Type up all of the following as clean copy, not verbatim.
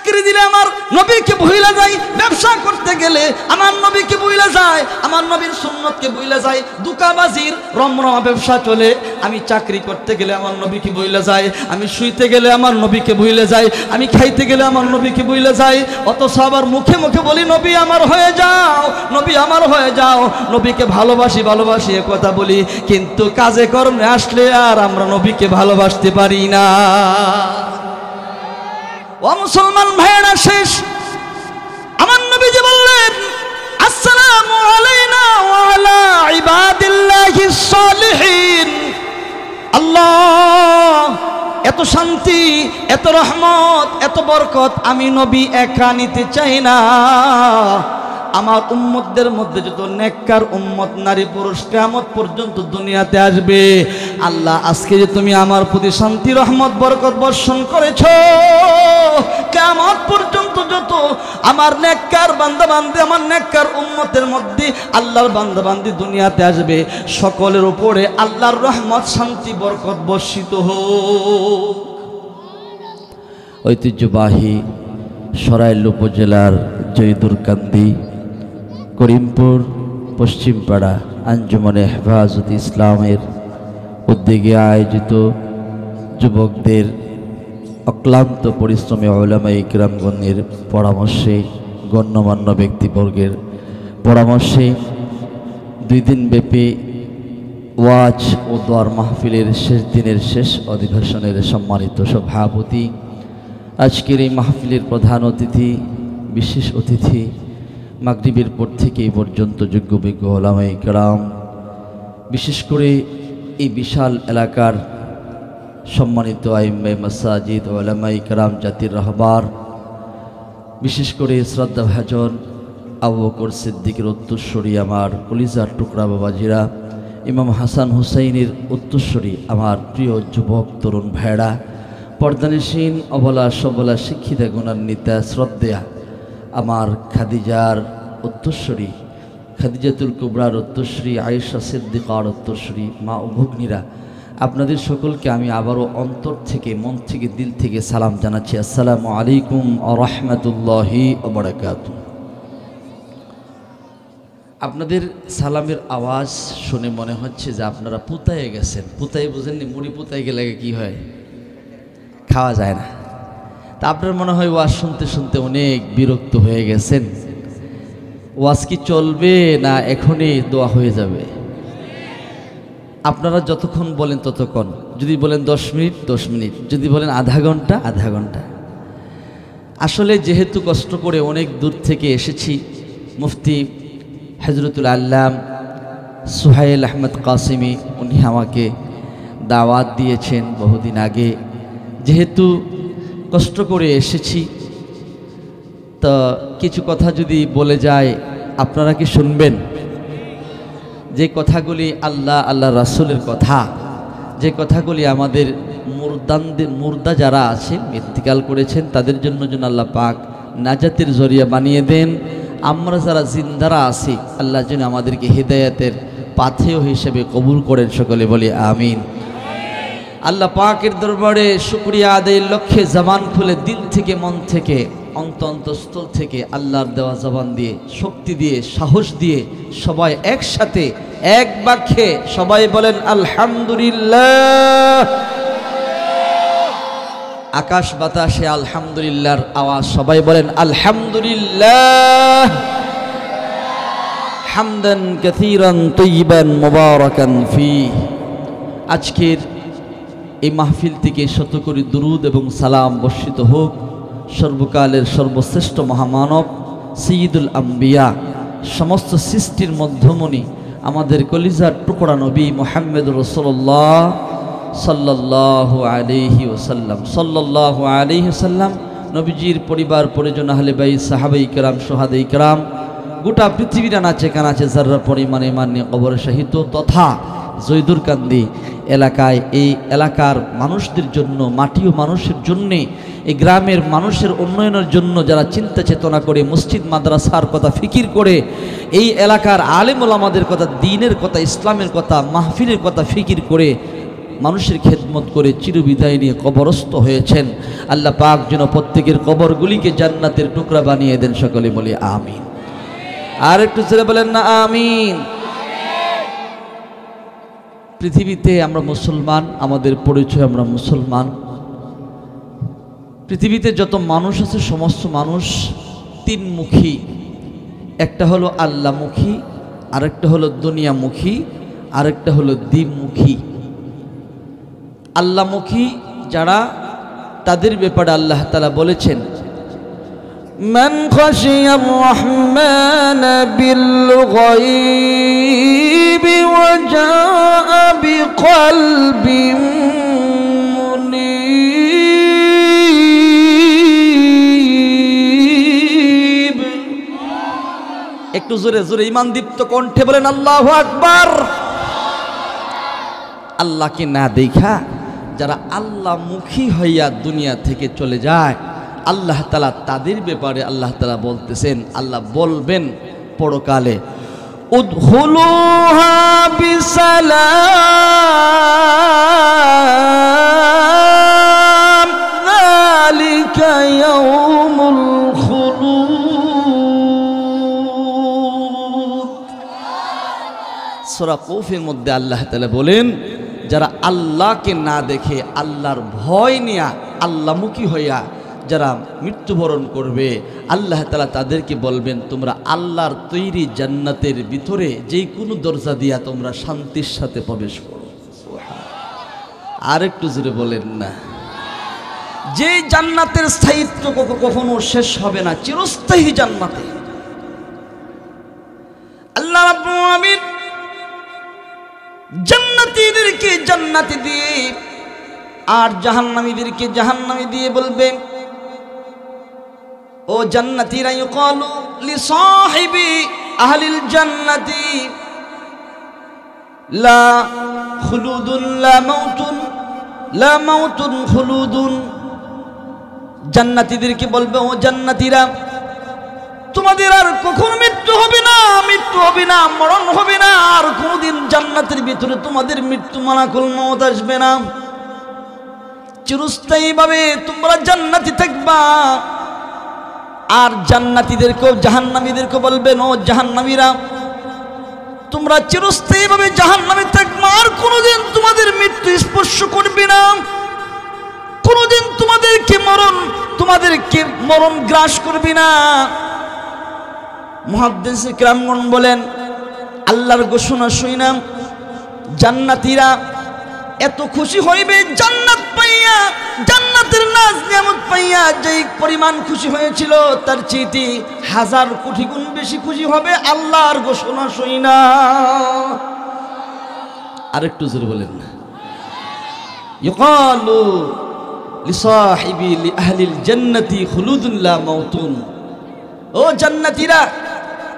চাকরি দিলে আমার নবীকে ভুলে যাই, ব্যবসা করতে গেলে আমার নবীকে ভুলে যায়, আমার নবীর সুন্নতকে ভুলে যায়, দুকাবাজির রমরমা ব্যবসা চলে, আমি চাকরি করতে গেলে আমার নবীকে ভুলে যাই, আমি শুইতে গেলে আমার নবীকে ভুলে যাই, আমি খাইতে গেলে আমার নবীকে ভুলে যাই, অথচ আবার মুখে মুখে বলি নবী আমার হয়ে যাও, নবী আমার হয়ে যাও, নবীকে ভালোবাসি ভালোবাসি এ কথা বলি, কিন্তু কাজে কর্মে আসলে আর আমরা নবীকে ভালোবাসতে পারি না। ও মুসলমান ভাইয়েরা, শেষ আমার নবীজি বললেন আসসালামু আলাইনা ওয়া আলা ইবাদিল্লাহিস সালিহিন। আল্লাহ, এত শান্তি, এত রহমত, এত বরকত আমি নবী একা নিতে চাই না, আমার উম্মতদের মধ্যে যত নেককার উম্মত নারী পুরুষ কিয়ামত পর্যন্ত দুনিয়াতে আসবে, আল্লাহ আজকে যে তুমি আমার প্রতি শান্তি রহমত বরকত বর্ষণ করেছো, কিয়ামত পর্যন্ত যত আমার নেককার বান্দা বান্দি, আমার নেককার উম্মতের মধ্যে আল্লাহর বান্দা বান্দি দুনিয়াতে আসবে, সকলের উপরে আল্লাহর রহমত শান্তি বরকত বর্ষিত হোক। ঐতিহ্যবাহী সরাইল উপজেলার জয়দুরকান্দি করিমপুর পশ্চিমপাড়া আঞ্জুমানে হেফাজত ইসলামের উদ্যোগে আয়োজিত যুবকদের অক্লান্ত পরিশ্রমে উলামায়ে কিরামগণের পরামর্শে, গণ্যমান্য ব্যক্তিবর্গের পরামর্শে 2 দিনব্যাপী ওয়াজ ও দোয়ার মাহফিলের শেষ দিনের শেষ অধিবেশনের সম্মানিত সভাপতি, আজকের এই মাহফিলের প্রধান অতিথি, বিশেষ অতিথি, মাগরিবের পর থেকে এই পর্যন্ত যোগ্য বিজ্ঞ উলামায়ে কেরাম, বিশেষ করে এই বিশাল এলাকার সম্মানিত আইম্মে মাসাজিদ, উলামায়ে কেরাম, জাতির রাহবার, বিশেষ করে শ্রদ্ধাভাজন আবু বকর সিদ্দিকের উত্তরসূরি আমার কলিজার টুকরা বাবাজিরা, ইমাম হাসান হুসাইনের উত্তরসূরি আমার প্রিয় যুবক তরুণ ভাইরা, পর্দানিসীন অবলা সবলা শিক্ষিতা গুণান্বিতা শ্রদ্ধেয়া আমার খাদিজার উত্তরসূরি, খাদিজাতুল কুবরার উত্তরসূরি, আয়েশা সিদ্দিকার উত্তরসূরি মা ও ভগ্নীরা, আপনাদের সকলকে আমি আবারও অন্তর থেকে, মন থেকে, দিল থেকে সালাম জানাচ্ছি। আসসালামু আলাইকুম ওয়া রাহমাতুল্লাহি ওয়া বারাকাতুহু। আপনাদের সালামের আওয়াজ শুনে মনে হচ্ছে যে আপনারা পুতায়ে গেছেন। পুতায়ে বুঝেননি? মুড়ি পুতায়ে গেলে কি হয়? খাওয়া যায় না। তা আপনার মনে হয় ওয়াজ শুনতে শুনতে অনেক বিরক্ত হয়ে গেছেন। ওয়াজ কি চলবে না এখনই দোয়া হয়ে যাবে? আপনারা যতক্ষণ বলেন ততক্ষণ, যদি বলেন 10 মিনিট 10 মিনিট, যদি বলেন আধা ঘন্টা আধা ঘন্টা। আসলে যেহেতু কষ্ট করে অনেক দূর থেকে এসেছি, মুফতি হযরতুল আল্লাম সুহাইল আহমদ কাসিমি উনি আমাকে দাওয়াত দিয়েছেন বহুদিন আগে, যেহেতু কষ্ট করে এসেছি, তো কিছু কথা যদি বলে যায় আপনারা কি শুনবেন? যে কথাগুলি আল্লাহ আল্লাহ রাসূলের কথা, যে কথাগুলি আমাদের মুর্দা যারা আছে, ইন্তিকাল করেছেন, তাদের জন্য যেন আল্লাহ পাক নাজাতের জরিয়া বানিয়ে দেন। আমরা যারা জিন্দারা আছি আল্লাহ যেন আমাদেরকে হিদায়াতের পাথেয় হিসেবে কবুল করেন, সকলে বলি আমিন। আল্লাহ পাকের দরবারে শুকরিয়া আদায়ের লক্ষ্যে জবান খুলে দিল থেকে, মন থেকে, অন্তঃস্থল থেকে আল্লাহর দেওয়া জবান দিয়ে, শক্তি দিয়ে, সাহস দিয়ে সবাই একসাথে এক বাক্যে সবাই বলেন আলহামদুলিল্লাহ। আকাশ বাতাসে আলহামদুলিল্লাহর আওয়াজ, সবাই বলেন আলহামদুলিল্লাহ হামদান কাসীরান তাইয়িবান মুবারাকান ফি। আজকের এই মাহফিল থেকে শত কোটি দুরুদ এবং সালাম বর্ষিত হোক সর্বকালের সর্বশ্রেষ্ঠ মহামানব সাইয়্যিদুল আম্বিয়া, সমস্ত সৃষ্টির মধ্যমণি আমাদের কলিজার টুকরা নবী মুহাম্মদ রাসূলুল্লাহ সাল্লাল্লাহু আলাইহি ওয়াসাল্লাম, সাল্লাল্লাহু আলাইহি ওয়াসাল্লাম, নবীজির পরিবার পরিজন, আহলে বাইত, সাহাবায়ে কেরাম, শুহাদায়ে কেরাম, গোটা পৃথিবীর আনাচে কানাচে যারা পরিমাণে মান্য কবরে শাহিত তথা জয়দুরকান্দি এলাকায়, এই এলাকার মানুষদের জন্য, মাটি ও মানুষের জন্যে, এই গ্রামের মানুষের উন্নয়নের জন্য যারা চিন্তা চেতনা করে, মসজিদ মাদ্রাসার কথা ফিকির করে, এই এলাকার আলেম ওলামাদের কথা, দ্বীনের কথা, ইসলামের কথা, মাহফিলের কথা ফিকির করে মানুষের খেদমত করে চিরবিদায় নিয়ে কবরস্থ হয়েছেন। আল্লাহ পাক যেন প্রত্যেকের কবরগুলিকে জান্নাতের টুকরা বানিয়ে দেন। সকলে বলি আমিন। আর একটু জোরে বলেন না আমিন। পৃথিবীতে আমরা মুসলমান, আমাদের পরিচয় আমরা মুসলমান। পৃথিবীতে যত মানুষ আছে সমস্ত মানুষ তিনমুখী। একটা হলো আল্লাহমুখী, আরেকটা হলো দুনিয়ামুখী, আরেকটা হলো দ্বিমুখী। আল্লাহমুখী যারা, তাদের ব্যাপারে আল্লাহ তাআলা বলেছেন, মান খাশিয়ার রহমান বিল গায়বি ওয়া জাআ বিকলবিন মুনীব। একটু জোরে জোরে ঈমান দীপ্ত কণ্ঠে বলেন আল্লাহু আকবার। আল্লাহকে না দেখা যারা আল্লাহমুখী হইয়া দুনিয়া থেকে চলে যায়, আল্লাহ তাআলা তাদের ব্যাপারে আল্লাহ তাআলা বলতেছেন, আল্লাহ বলবেন পরকালে, উদখুলুহা বিসালাম যালিকা ইয়াউমুল খুলুদ। সূরা কফের মধ্যে আল্লাহ তাআলা বলেন, যারা আল্লাহকে না দেখে আল্লাহর ভয় নিয়ে আল্লাহমুখী হইয়া যারা মৃত্যুবরণ করবে, আল্লাহ তাআলা তাদেরকে বলবেন, তোমরা আল্লাহর তৈরি জান্নাতের ভিতরে যে কোনো দরজা দিয়া তোমরা শান্তির সাথে প্রবেশ করো। আর একটু জোরে বলেন না। যে জান্নাতের স্থায়িত্ব কখনো শেষ হবে না, চিরস্থায়ী জান্নাতে আল্লাহ রাব্বুল আলামিন জান্নাতীদেরকে জান্নাতে দিয়ে আর জাহান্নামীদেরকে জাহান্নামে দিয়ে বলবেন, ও জান্নাতীরা, ইউকালু লিসাহিবি আহলিল জান্নাতি লা খুলুদুন লা মাউতুন খুলুদুন। জান্নাতীদেরকে বলবে, ও জান্নাতীরা, তোমাদের আর কখনো মৃত্যু হবে না, মৃত্যু হবে না, মরণ হবে না, আর কোনোদিন জান্নাতের ভিতরে তোমাদের মৃত্যু মালাকুল মউত আসবে না। চিরস্থায়ীভাবে তোমরা জান্নাতে থাকবা। আর জান্নাতীদেরকেও জাহান্নামীদেরকে বলবেন, ও জাহান্নামীরা, তোমরা চিরস্থায়ীভাবে জাহান্নামে থাকবা, আর কোনোদিন তোমাদের মৃত্যু স্পর্শ করবে না, কোনোদিন তোমাদেরকে মরণ গ্রাস করবে না। মুহাদ্দিসে কিরামগণ বলেন, আল্লাহর ঘোষণা শুইনা জান্নাতীরা এত খুশি হইবে জান্নাত পাইয়া, জান্নাতের নাজ নিয়ামত পাইয়া যেই পরিমাণ খুশি হয়েছিল তার চেয়ে 1000 কোটি গুণ বেশি খুশি হবে আল্লাহর ঘোষণা শুইনা। আরেকটু জোরে বলেন না। ইউকালু লিসাহিবি লিআহলিল জান্নাতি খুলুদুন লা মাউতুন। ও জান্নাতীরা,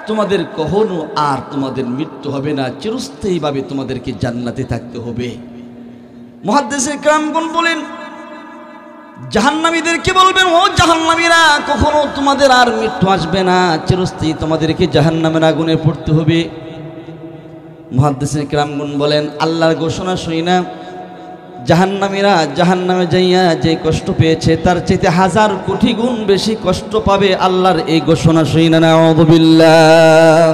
তোমাদের কখনো আর তোমাদের মৃত্যু হবে না, চিরস্থায়ীভাবে তোমাদেরকে জান্নাতে থাকতে হবে। মুহাদ্দিসে কিরামগণ বলেন, জাহান্নামীদেরকে বলবেন, ও জাহান্নামীরা, কখনো তোমাদের আর মৃত্যু আসবে না, চিরস্থায়ী তোমাদেরকে জাহান্নামের আগুনে পড়তে হবে। মুহাদ্দিসে কিরামগণ বলেন, আল্লাহর ঘোষণা শুনি না জাহান্নামীরা জাহান্নামে যাইয়া যে কষ্ট পেয়েছে তার চাইতে 1000 কোটি গুণ বেশি কষ্ট পাবে। আল্লাহর এই ঘোষণা শুনি না। নাউযুবিল্লাহ।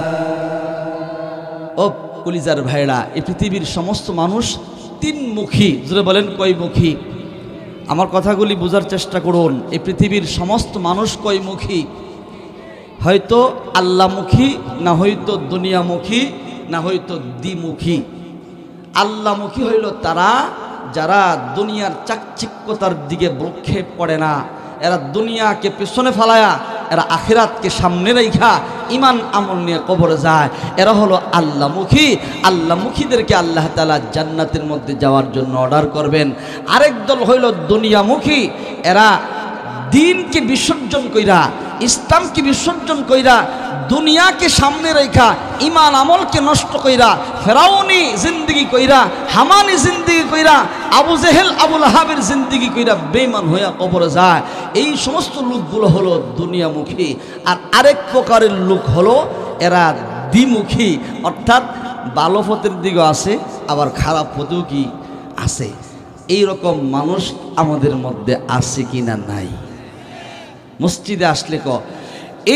ও কলিজার ভাইরা, এই পৃথিবীর সমস্ত মানুষ তিনমুখী। জোরে বলেন কয়মুখী? আমার কথাগুলি বোঝার চেষ্টা করুন। এই পৃথিবীর সমস্ত মানুষ কয়মুখী? হয়তো আল্লাহমুখী, না হয়তো দুনিয়ামুখী, না হয়তো দ্বিমুখী। আল্লাহমুখী হইল তারা যারা দুনিয়ার চাকচিক্যতার দিকে ভ্রুক্ষেপ করে না, এরা দুনিয়াকে পেছনে ফেলায়া এরা আখিরাতকে সামনে রাইখা ইমান আমল নিয়ে কবরে যায়। এরা হলো আল্লাহমুখী। আল্লাহমুখীদেরকে আল্লাহ তাআলা জান্নাতের মধ্যে যাওয়ার জন্য অর্ডার করবেন। আরেক দল হইল দুনিয়ামুখী। এরা দিনকে বিসর্জন কইরা, ইসলামকে বিসর্জন কইরা, দুনিয়াকে সামনে রেখা ইমান আমলকে নষ্ট কইরা, ফেরাউনি জিন্দিগি কইরা, হামানি জিন্দিগি কইরা, আবু জেহেল আবুল আহাবের জিন্দিগি কইরা বেঈমান হইয়া কবরে যায়। এই সমস্ত লোকগুলো হলো দুনিয়ামুখী। আর আরেক প্রকারের লোক হলো এরা দ্বিমুখী, অর্থাৎ ভালো পথের দিকেও আছে, আবার খারাপ পথেও কি আছে। এই রকম মানুষ আমাদের মধ্যে আছে কিনা নাই? মসজিদে আসলে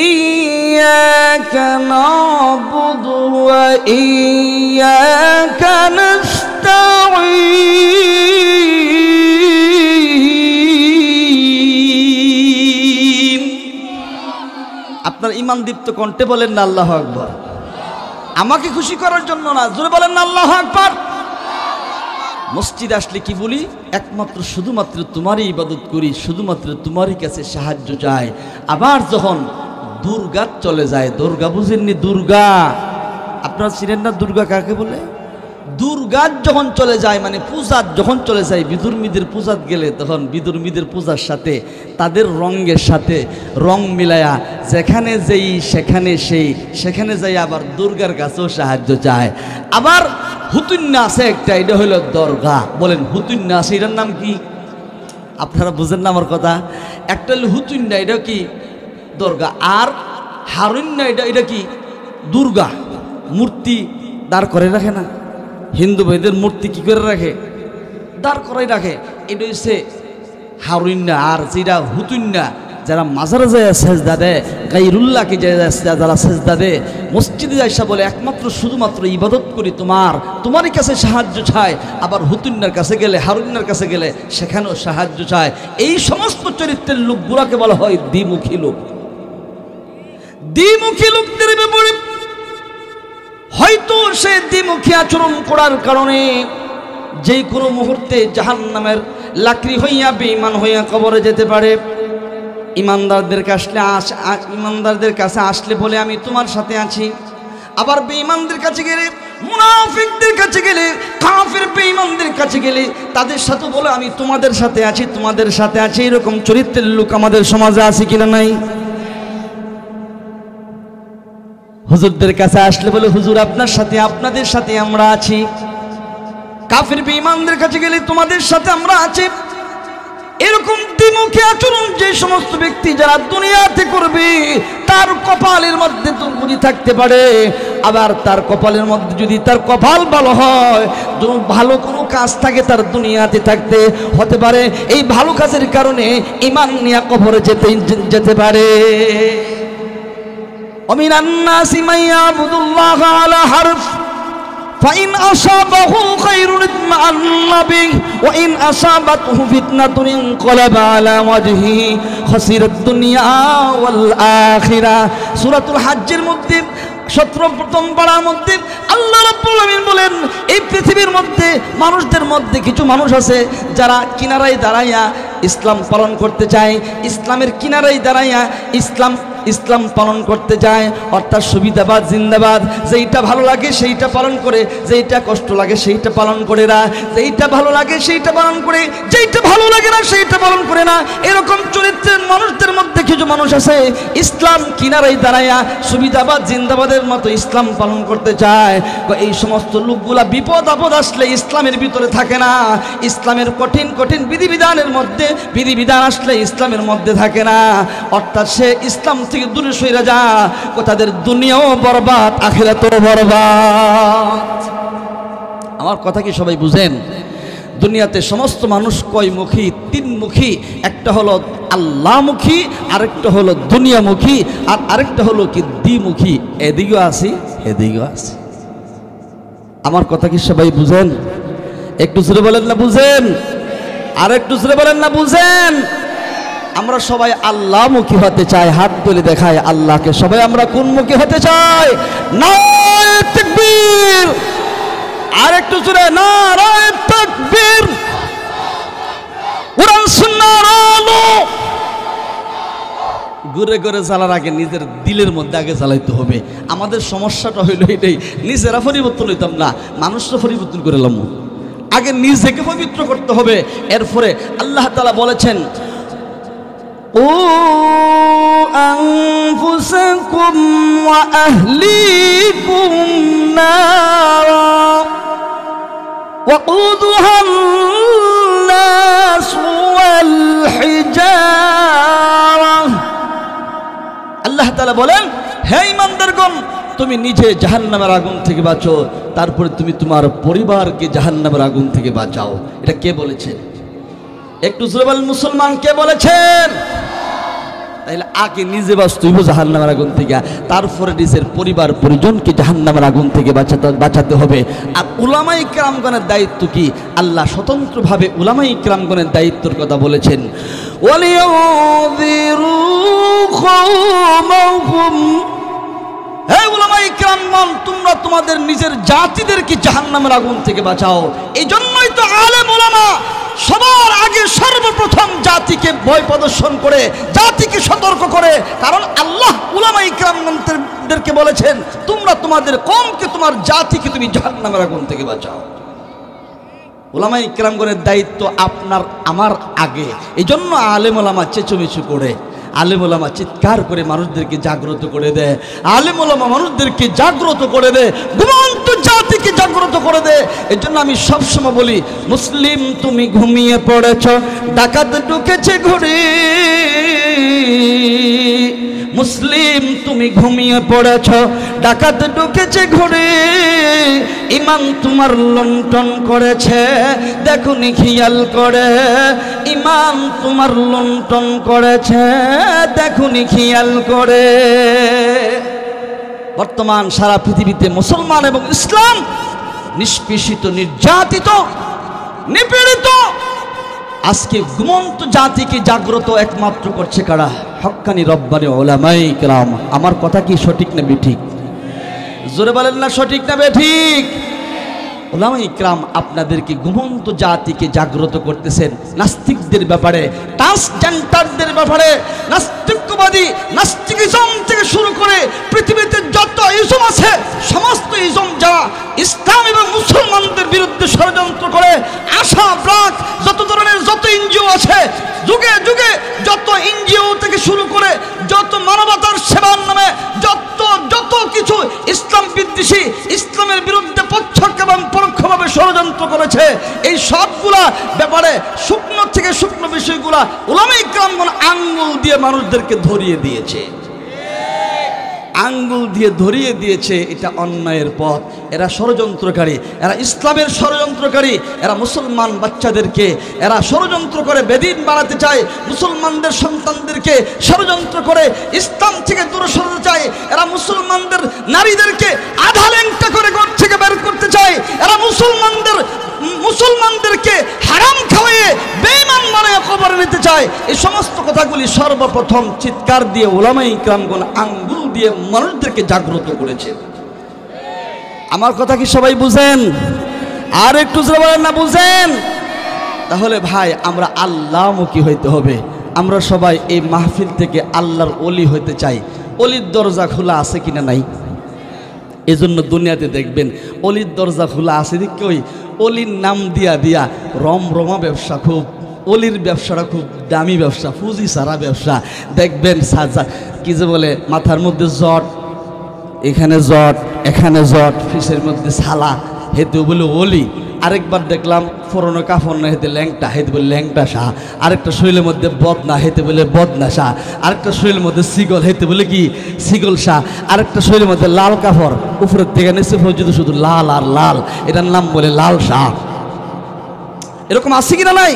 ইয়্যাকা না'বুদু ওয়া ইয়্যাকা নাস্তাঈন। আপনার ঈমান দীপ্ত কণ্ঠে বলেন না আল্লাহু আকবার। আমাকে খুশি করার জন্য না, জোরে বলেন না আল্লাহু আকবার। মসজিদে আসলে কি বলি? একমাত্র শুধুমাত্র তোমারই ইবাদত করি, শুধুমাত্র তোমারই কাছে সাহায্য চাই। আবার যখন দুর্গা চলে যায়, দুর্গা বুঝেননি? দুর্গা আপনারা চিনেন না? দুর্গা কাকে বলে? দুর্গা যখন চলে যায় মানে পূজা যখন চলে যায়, বিদুর্মীদের পূজাত গেলে তখন বিদুর্মীদের পূজার সাথে তাদের রঙের সাথে রং মিলায়া যেখানে যেই সেখানে সেই, সেখানে যাই আবার দুর্গার কাছেও সাহায্য চায়। আবার হুতুন্যা আছে একটা, এটা হইল দরগা। বলেন হুতুন্যা আছে, এটার নাম কি? আপনারা বুঝেন না আমার কথা? একটা হলো হুতুন্যা, এটা কি? দরগা। আর হারুন্যা, এটা কি? দুর্গা। মূর্তি দাঁড় করে রাখে না হিন্দু ভাইদের? মূর্তি কি করে রাখে? দাঁড় করাই রাখে। এটা হচ্ছে হারুন্যা। আর যেটা হুতুন্যা, যারা মাজারে যায় সেজদা দেয়, গায়রুল্লাহকে যারা সেজদা দেয়, মসজিদে যাইসা বলে একমাত্র শুধুমাত্র ইবাদত করি তোমারই কাছে সাহায্য চায়। আবার হুতুন্যার কাছে গেলে, হারুন্যার কাছে গেলে সেখানেও সাহায্য চায়। এই সমস্ত চরিত্রের লোকগুলাকে বলা হয় দ্বিমুখী লোক। দ্বিমুখী লোকদের ব্যাপারে হয়তো সে দ্বিমুখী আচরণ করার কারণে যে কোনো মুহূর্তে জাহান্নামের লাকড়ি হইয়া বেঈমান হইয়া কবরে যেতে পারে। ইমানদারদের কাছে আসলে বলে আমি তোমার সাথে আছি। আবার বেঈমানদের কাছে গেলে, মুনাফিকদের কাছে গেলে, কাফের বেঈমানদের কাছে গেলে তাদের সাথে বলে আমি তোমাদের সাথে আছি, তোমাদের সাথে আছি। এরকম চরিত্রের লোক আমাদের সমাজে আছে কিনা নাই? হুজুরদের কাছে আসলে বলে হুজুর আপনার সাথে, আপনাদের সাথে আমরা আছি। কাফের বেঈমানদের কাছে গেলে তোমাদের সাথে আমরা আছি। এরকম দ্বিমুখী আচরণ যে সমস্ত ব্যক্তি যারা দুনিয়াতে করবে, তার কপালের মধ্যে দুর্গতি থাকতে পারে। আবার তার কপালের মধ্যে যদি তার কপাল ভালো হয়, ভালো কোনো কাজ থাকে তার দুনিয়াতে থাকতে হতে পারে, এই ভালো কাজের কারণে ঈমান নিয়ে কবরে যেতে পারে। ومن الناس من يعبد الله على حرف فإن أصابه خير اطمأن به وإن أصابته فتنة انقلب على وجهه خسر الدنيا والآخرة। সূরাতুল হজ্জের মধ্যে 17 পারার মধ্যে আল্লাহ রাব্বুল আলামিন বলেন, এই পৃথিবীর মধ্যে মানুষদের মধ্যে কিছু মানুষ আছে যারা কিনারায় দাঁড়াইয়া ইসলাম পালন করতে চায়, ইসলামের কিনারায় দাঁড়াইয়া ইসলাম পালন করতে যায়। অর্থাৎ সুবিধাবাদ জিন্দাবাদ, যেইটা ভালো লাগে সেইটা পালন করে, যেইটা কষ্ট লাগে সেইটা পালন করে না, যেইটা ভালো লাগে সেইটা পালন করে, যেইটা ভালো লাগে না সেইটা পালন করে না। এরকম চরিত্রের মানুষদের মধ্যে কিছু মানুষ আছে ইসলাম কিনারায় দাঁড়াইয়া সুবিধাবাদ জিন্দাবাদের মতো ইসলাম পালন করতে চায়। এই সমস্ত লোকগুলা বিপদ আপদ আসলে ইসলামের ভিতরে থাকে না, ইসলামের কঠিন কঠিন বিধিবিধানের মধ্যে বিধিবিধান আসলে ইসলামের মধ্যে থাকে না। অর্থাৎ সে ইসলাম থেকে দূরে সরে যা, তাদের দুনিয়াও বরবাদ, আখিরাতও বরবাদ। আমার কথা কি সবাই বুঝেন? দুনিয়াতে সমস্ত মানুষ কয়মুখী? তিনমুখী। একটা হলো আল্লাহমুখী, আরেকটা হলো দুনিয়ামুখী, আর আরেকটা হলো কি দ্বিমুখী। এদিকেও আছি, এদিকেও আছি। আমার কথা কি সবাই বুঝেন? একটু জোরে বলেন না বুঝেন? আর একটু জোরে বলেন না বুঝেন? আমরা সবাই আল্লাহমুখী হতে চাই, হাত তুলে দেখায় আল্লাহকে। সবাই আমরা কোন মুখী হতে চাই? নারায়ে তাকবীর। আর একটু জোরে নারায়ে তাকবীর। কুরআন সুন্নাহর আলো ঘুরে ঘুরে জ্বালার আগে নিজের দিলের মধ্যে আগে জ্বালাইতে হবে। আমাদের সমস্যাটা হইল এটাই, নিজেরা পরিবর্তন হইতাম না, মানুষরা পরিবর্তন করে এলাম। আগে নিজেকে পবিত্র করতে হবে। এরপরে আল্লাহ তাআলা বলেছেন, ও আনফুসাকুম ওয়া আহলিকুম নারা ওয়াকুদুহান নাস ওয়াল হিজারা। আল্লাহ তাআলা বলেন, হে ঈমানদারগণ, তুমি নিজে জাহান্নামের আগুন থেকে বাঁচো, তারপরে তুমি তোমার পরিবারকে জাহান্নামের আগুন থেকে বাঁচাও। এটা কে বলেছেন? একটু জোরে বলেন, মুসলমান কে বলেছেন? তাইলে আগে নিজে বাঁচতে হইব জাহান্নামের আগুন থেকে, তারপরে নিজের পরিবার পরিজনকে জাহান্নামের আগুন থেকে বাঁচাতে হবে। আর উলামায়ে কেরামগণের দায়িত্ব কি? আল্লাহ স্বতন্ত্রভাবে উলামায়ে কেরামগণের দায়িত্বের কথা বলেছেন। ওয়ালিয়াযিরু কওমাহুম, হে উলামায়ে কেরামগণ, তোমরা তোমাদের নিজের জাতিদেরকে জাহান্নামের আগুন থেকে বাঁচাও। এই জন্যই তো আলেম উলামা সবার আগে সর্বপ্রথম জাতিকে ভয় প্রদর্শন করে, জাতিকে সতর্ক করে। কারণ আল্লাহ উলামায়ে কেরামদেরকে বলেছেন, তোমরা তোমাদের কওমকে, তোমার জাতিকে তুমি জাহান্নামের আগুন থেকে বাঁচাও। উলামায়ে কেরামগণের দায়িত্ব আপনার আমার আগে। এই জন্য আলেম ওলামা চেঁচোমেচো করে, আলেম ওলামা চিৎকার করে মানুষদেরকে জাগ্রত করে দেয়, আলেম ওলামা মানুষদেরকে জাগ্রত করে দেয়, ঘুমন্ত জাতিকে জাগ্রত করে দেয়। এই জন্য আমি সবসময় বলি, মুসলিম তুমি ঘুমিয়ে পড়েছ, ডাকাত ঢুকেছে ঘরে। মুসলিম তুমি ঘুমিয়ে পড়েছ, ডাকাত ঢুকেছে ঘরে। ইমান তোমার লুণ্ঠন করেছে, দেখুনি খেয়াল করে। ইমান তোমার লুণ্ঠন করেছে, দেখুনি খেয়াল করে। বর্তমান সারা পৃথিবীতে মুসলমান এবং ইসলাম নিষ্পেষিত, নির্যাতিত, নিপীড়িত। আজকে ঘুমন্ত জাতিকে জাগ্রত একমাত্র করছে কারা? হক্কানি রব্বানি উলামায়ে কেরাম। আমার কথা কি সঠিক না বেঠিক? জোরে বলেন না সঠিক না বেঠিক? উলামায়ে কেরাম আপনাদেরকে ঘুমন্ত জাতিকে জাগ্রত করতেছেন নাস্তিকদের ব্যাপারে, ট্রান্সজেন্ডারদের ব্যাপারে। নাস্তিকবাদী, নাস্তিকিজম থেকে শুরু করে পৃথিবীতে যত ইজম আছে, সমস্ত ইজম যারা ইসলাম এবং মুসলমানদের বিরুদ্ধে ষড়যন্ত্র করে, আশা ব্রাক, যত ধরনের যত এনজিও আছে, যুগে যুগে যত এনজিও থেকে শুরু করে যত মানবতার সেবার নামে যত কিছু ইসলাম বিদ্বেষী, ইসলামের বিরুদ্ধে প্রত্যক্ষ এবং পরোক্ষভাবে ষড়যন্ত্র করেছে, এই সবগুলা ব্যাপারে শুকনো থেকে শুকনো বিষয়গুলা উলামায়ে কেরামগণ আঙ্গুল দিয়ে মানুষদেরকে ধরিয়ে দিয়েছে, আঙ্গুল দিয়ে ধরিয়ে দিয়েছে। এটা অন্যায়ের পথ। এরা ষড়যন্ত্রকারী, এরা ইসলামের ষড়যন্ত্রকারী। এরা মুসলমান বাচ্চাদেরকে এরা ষড়যন্ত্র করে বেদিন বানাতে চায়, মুসলমানদের সন্তানদেরকে ষড়যন্ত্র করে ইসলাম থেকে দূরে সরাতে চায়। এরা মুসলমানদের নারীদেরকে আধা ল্যাংটা করে ঘর থেকে বের করতে চায়। এরা মুসলমানদেরকে হারাম খাওয়াইয়ে বেঈমান বানায় কবরে নিতে চায়। এই সমস্ত কথাগুলি সর্বপ্রথম চিৎকার দিয়ে উলামায়ে কেরামগণ আঙ্গুল দিয়ে মানুষদেরকে জাগ্রত করেছে। আমার কথা কি সবাই বুঝেন? আর একটু জোরে বলেন না বুঝেন? তাহলে ভাই আমরা আল্লাহমুখী হইতে হবে। আমরা সবাই এই মাহফিল থেকে আল্লাহর ওলি হইতে চাই। ওলির দরজা খোলা আছে কিনা নাই? এজন্য দুনিয়াতে দেখবেন অলির দরজা খোলা আছে দিকে ওই অলির নাম দিয়া রমরমা ব্যবসা, খুব অলির ব্যবসাটা খুব দামি ব্যবসা, পুঁজি সারা ব্যবসা। দেখবেন সাজা কি যে বলে, মাথার মধ্যে জট, এখানে জট, এখানে জট, ফিসের মধ্যে ছালা, হেতেও বলে অলি। আরেকবার দেখলাম পুরনো কাফন না, হেতে ল্যাংটা, হেতে বলে ল্যাংটা শাহ। আরেকটা শরীরের মধ্যে বদনা, হেতে বলে বদনা শাহ। আরেকটা শরীরের মধ্যে সিগল, হেতে বলে কি সিগল শাহ। আরেকটা শরীরের মধ্যে লাল কাপড়, উপরের থেকে নিচে পর্যন্ত শুধু লাল আর লাল, এটার নাম বলে লাল শাহ। এরকম আছে কিনা নাই?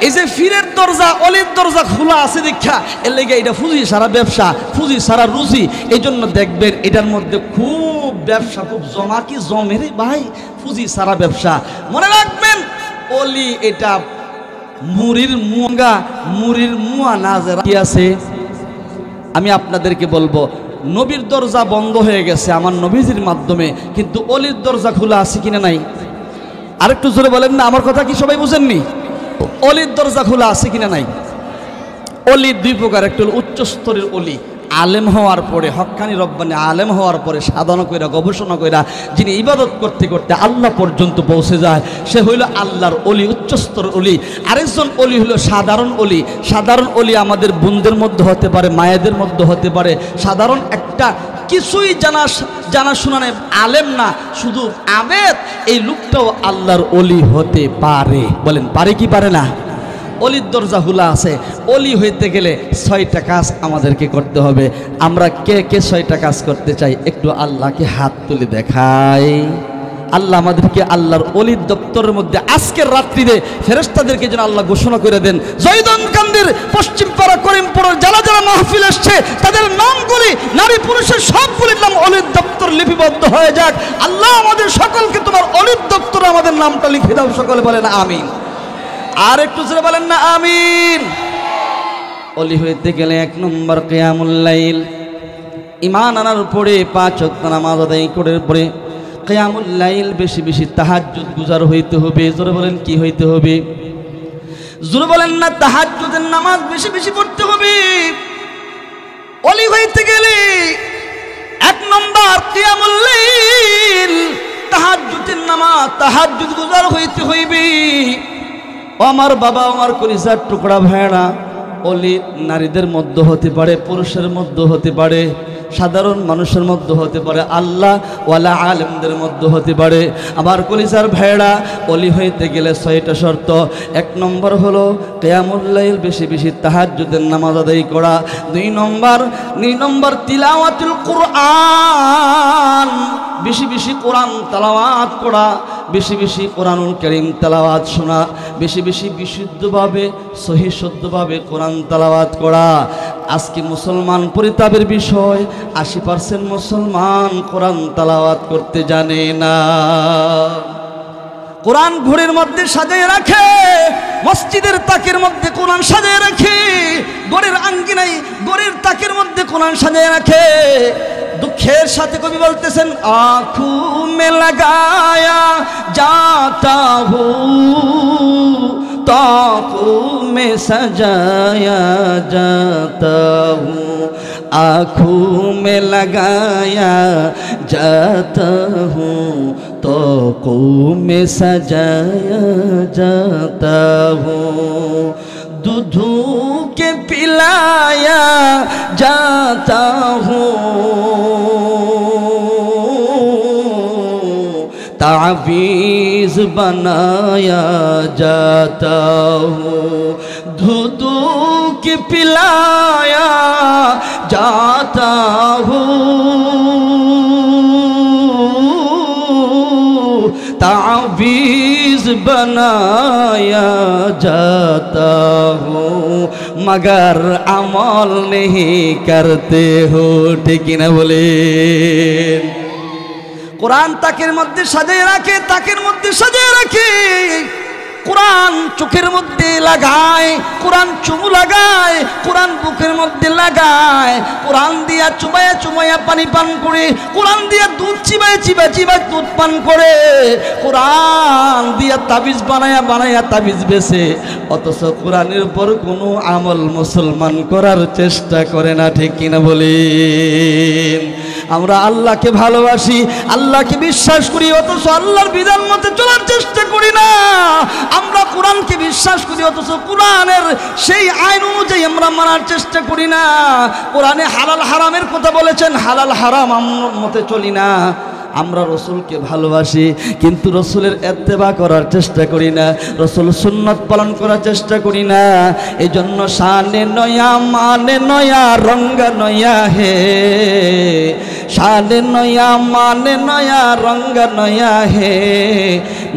এই যে ফিরের দরজা, অলির দরজা খোলা আছে দীক্ষা, এর লেগে এটা ফুজি সারা ব্যবসা, ফুজি সারা রুজি। এই জন্য দেখবেন এটার মধ্যে খুব ব্যবসা, খুব জমা কি জমের ভাই, ফুজি সারা ব্যবসা। মনে রাখবেন অলি এটা মুড়ির মুঙ্গা, মুড়ির মুয়া না যারা কি আছে। আমি আপনাদেরকে বলবো, নবীর দরজা বন্ধ হয়ে গেছে আমার নবীজির মাধ্যমে, কিন্তু অলির দরজা খোলা আছে কিনা নাই? আরেকটু জোরে বলেন না, আমার কথা কি সবাই বুঝেননি? অলির দরজা খোলা আছে কিনা নাই? অলি দুই প্রকার, একটা হলো উচ্চ স্তরের অলি, আলেম হওয়ার পরে, হক্কানি রব্বানি আলেম হওয়ার পরে সাধনা কইরা গবেষণা কইরা যিনি ইবাদত করতে করতে আল্লাহ পর্যন্ত পৌঁছে যায়, সে হইল আল্লাহর অলি, উচ্চ স্তরের অলি। আরেকজন অলি হলো সাধারণ অলি। সাধারণ অলি আমাদের বোনদের মধ্যে হতে পারে, মায়েদের মধ্যে হতে পারে, সাধারণ একটা কিছুই জানা শোনা নেই, আলেম না, শুধু আবেদ, এই লোকটাও আল্লাহর অলি হতে পারে। বলেন পারে কি পারে না? অলির দরজা খোলা আছে। অলি হইতে গেলে 6টা কাজ আমাদেরকে করতে হবে। আমরা কে কে 6টা কাজ করতে চাই? একটু আল্লাহকে হাত তুলে দেখাই। আল্লাহ আমাদেরকে আল্লাহর অলির দপ্তরের মধ্যে আজকের রাত্রিতে ফেরেশতাদেরকে যেন আল্লাহ ঘোষণা করে দেন, জয়দনকান্দির পশ্চিমপাড়া করিমপুরের যারা যারা মাহফিল আসছে তাদের নামগুলি, নারী পুরুষের সবগুলির নাম অলির দপ্তর লিপিবদ্ধ হয়ে যাক। আল্লাহ আমাদের সকলকে তোমার অলির দপ্তরে আমাদের নামটা লিখে দাও। সকলে বলেন আমিন। আর একটু জোরে বলেন না আমিন। অলি হইতে গেলে 1 নম্বর কিয়ামুল লাইল, ঈমান আনার পরে 5 ওয়াক্ত নামাজ আদায় করার পরে কিয়ামুল লাইল বেশি বেশি তাহাজ্জুদ গুজার হইতে হবে। জোরে বলেন কি হইতে হবে? জোরে বলেন না তাহাজ্জুদের নামাজ বেশি বেশি পড়তে হবে। অলি হইতে গেলে 1 নম্বর কিয়ামুল লাইল, তাহাজ্জুদের নামাজ, তাহাজ্জুদ গুজার হইতে হইবে। আমার বাবা, আমার কলিজার টুকরা ভাইরা, অলি নারীদের মধ্যে হতে পারে, পুরুষের মধ্যে হতে পারে, সাধারণ মানুষের মধ্যে হতে পারে, আল্লাহ ওয়ালা আলেমদের মধ্যে হতে পারে। আমার কলিজার ভাইরা, অলি হইতে গেলে 6টা শর্ত। 1 নম্বর হলো কিয়ামুল লাইল বেশি বেশি তাহাজ্জুদের নামাজ আদায় করা। 2 নম্বর তিলাওয়াতুল কুরআন, বেশি বেশি কোরআন তেলাওয়াত করা, বেশি বেশি কোরআনুল কারীম তেলাওয়াত শোনা, বেশি বেশি বিশুদ্ধভাবে সহি শুদ্ধভাবে কোরআন তেলাওয়াত করা। আজকে মুসলমান পরিতাপের বিষয়, 80% মুসলমান কোরআন তেলাওয়াত করতে জানে না। কোরআন ঘরের মধ্যে সাজিয়ে রাখে, মসজিদের তাকের মধ্যে কোরআন সাজিয়ে রাখে, ঘরের আঙ্গিনায় ঘরের তাকের মধ্যে কোরআন সাজিয়ে রাখে। দুঃখের সাথে কবি বলতেছেন, আঁখু মে লাগায়া যাতা হু তাকু মে সাজায়া যাতা হু, আঁখু মে লাগায়া যাতা হু তাকু মে সাজায়া যাতা হু, दूधू के पिलाया जाता हूँ, तावीज़ बनाया जाता हूँ, दूधू के पिलाया जाता हूँ, तावीज़ बनाया जाता हूँ, मगर अमल नहीं करते हो। ठीक ना बोले? कुरान ताकेर मध्य साजिए राखे, ताकेर मध्य साजिए राखे, कुरान चोखेर मध्य लागाय, कुरान चुमु लागाय, कुरान बुकेर मध्य लागाय, कुरान दिया चुबाया चुबाया पानी पान करे, कुरान दिया दूध चिबाया चिबाया चिबाया दूध पान करे, कुरान दिया ताबिज बनाया बनाया ताबिज बेचे, অথচ কোরআনের উপর কোনো আমল মুসলমান করার চেষ্টা করে না। ঠিক কিনা বলেন? আমরা আল্লাহকে ভালোবাসি, আল্লাহকে বিশ্বাস করি, অথচ আল্লাহর বিধান মতে চলার চেষ্টা করি না। আমরা কোরআনকে বিশ্বাস করি, অথচ কোরআনের সেই আইন অনুযায়ী আমরা মানার চেষ্টা করি না। কোরআনে হালাল হারামের কথা বলেছেন, হালাল হারাম আমরা মতে চলি না। আমরা রসুলকে ভালোবাসি, কিন্তু রসুলের ইত্তেবা করার চেষ্টা করি না, রসুল সুন্নত পালন করার চেষ্টা করি না। এই জন্য শানে নয়া মানে নয়া রঙ্গ নয়া হে, শানে নয়া মানে নয়া রঙ্গ নয়া হে,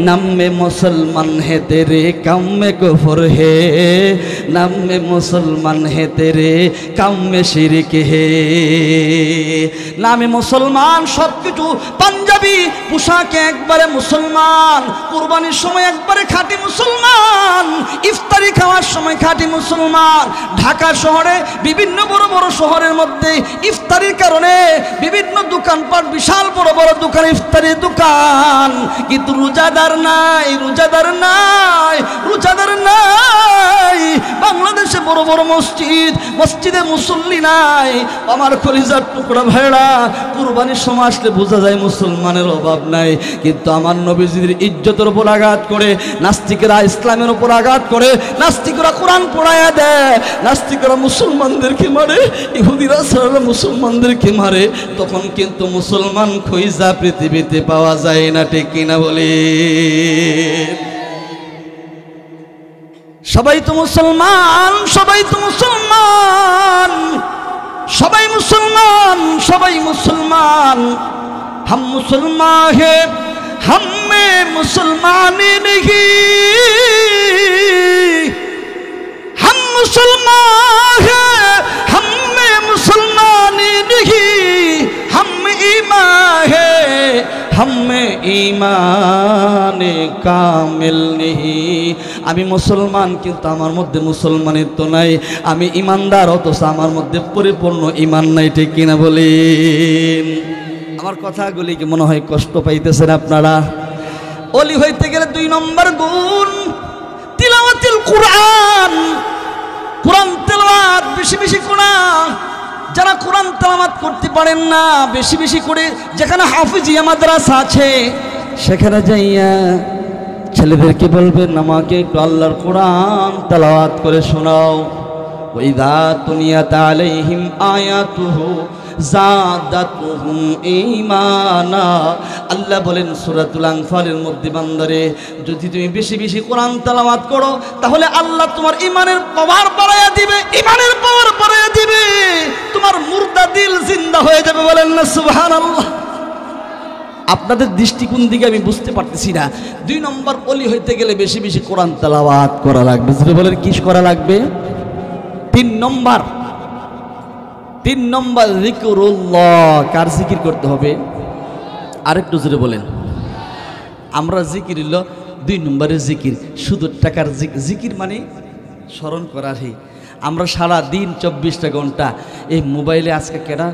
নাম মে মুসলমান হে তেরে কাম মে কুফর হে, নাম মে মুসলমান হে তেরে কাম মে শিরক হে। নামে মুসলমান সবকিছু, পাঞ্জাবি পোশাকে একবারে মুসলমান, কুরবানির সময় একবারে খাঁটি মুসলমান, ইফতারি খাওয়ার সময় খাঁটি মুসলমান। ঢাকা শহরে বিভিন্ন বড় বড় শহরের মধ্যে ইফতারির কারণে বিভিন্ন দোকানপাট, বিশাল বড় বড় দোকান, ইফতারির দোকান, কিন্তু রোজাদার নাই, রোজাদার নাই, রোজাদার নাই। বাংলাদেশে বড় বড় মসজিদ, মসজিদে মুসল্লি নাই। আমার কলিজার টুকরা ভাইরা, কুরবানির সময় আসলে বোঝা যায় মুসলমানের অভাব নাই। কিন্তু আমার নবীজির ইজ্জতের উপর আঘাত করে নাস্তিকেরা ইসলামের উপর আঘাত করে, নাস্তিকরা কোরআন পড়ায়া দেয়, নাস্তিকরা মুসলমানদেরকে মারে, ইহুদিরা সারা মুসলমানদেরকে মারে, তখন কিন্তু মুসলমান খুঁজা পৃথিবীতে পাওয়া যায় না। ঠিক কিনা বলে? সবাই তো মুসলমান, সবাই তো মুসলমান, সবাই মুসলমান, সবাই মুসলমান। हम मुसलमान है, हम में मुसलमान नहीं, हम मुसलमान है, हम में मुसलमान नहीं, हम ईमान है, हम में ईमान कामिल नहीं। আমি মুসলমান কিন্তু আমার মধ্যে মুসলমানিত্ব নাই, আমি ইমানদার অথচ আমার মধ্যে পরিপূর্ণ ইমান নাই, ঠিক কিনা বলেন? আমার কথাগুলি কি মনে হয় কষ্ট পাইতেছেন আপনারা? ওলি হইতে গেলে 2 নম্বর গুণ তিলাওয়াতুল কুরআন। কোরআন তেলাওয়াত বেশি বেশি করা। যারা কোরআন তেলাওয়াত করতে পারেন না, বেশি বেশি করে যেখানে হাফিজিয়া মাদ্রাসা আছে সেখানে যাইয়া ছেলেদেরকে বলবেন আমাকে একটু আল্লাহর কোরআন তেলাওয়াত করে শোনাও। ওয়াইদা তুনিয়াত আলাইহিম আয়াতুহু জাদাতুহুম ঈমানা। আল্লাহ বলেন সূরাতুল আনফালের মধ্যে, বান্দারে যদি তুমি বেশি বেশি কোরআন তেলাওয়াত করো তাহলে আল্লাহ তোমার ঈমানের পাওয়ার বাড়ায়া দিবে, ঈমানের পাওয়ার বাড়ায়া দিবে, তোমার মুর্দা দিল জিন্দা হয়ে যাবে। বলেন না সুবহানাল্লাহ? আপনাদের দৃষ্টিকোণ দিকে আমি বুঝতে পারতেছি না। 2 নম্বর ওলি হইতে গেলে বেশি বেশি কোরআন তেলাওয়াত করা লাগবে। যদি বলেন কি করা লাগবে? 3 নম্বর জিকিরুল্লাহ। কার জিকির করতে হবে? আরেকটু জোরে বলেন। আমরা জিকির হলো 2 নম্বরের জিকির, শুধু টাকার জিকির মানে স্মরণ করারই। আমরা সারা দিন 24টা ঘন্টা এই মোবাইলে আজকে কেডা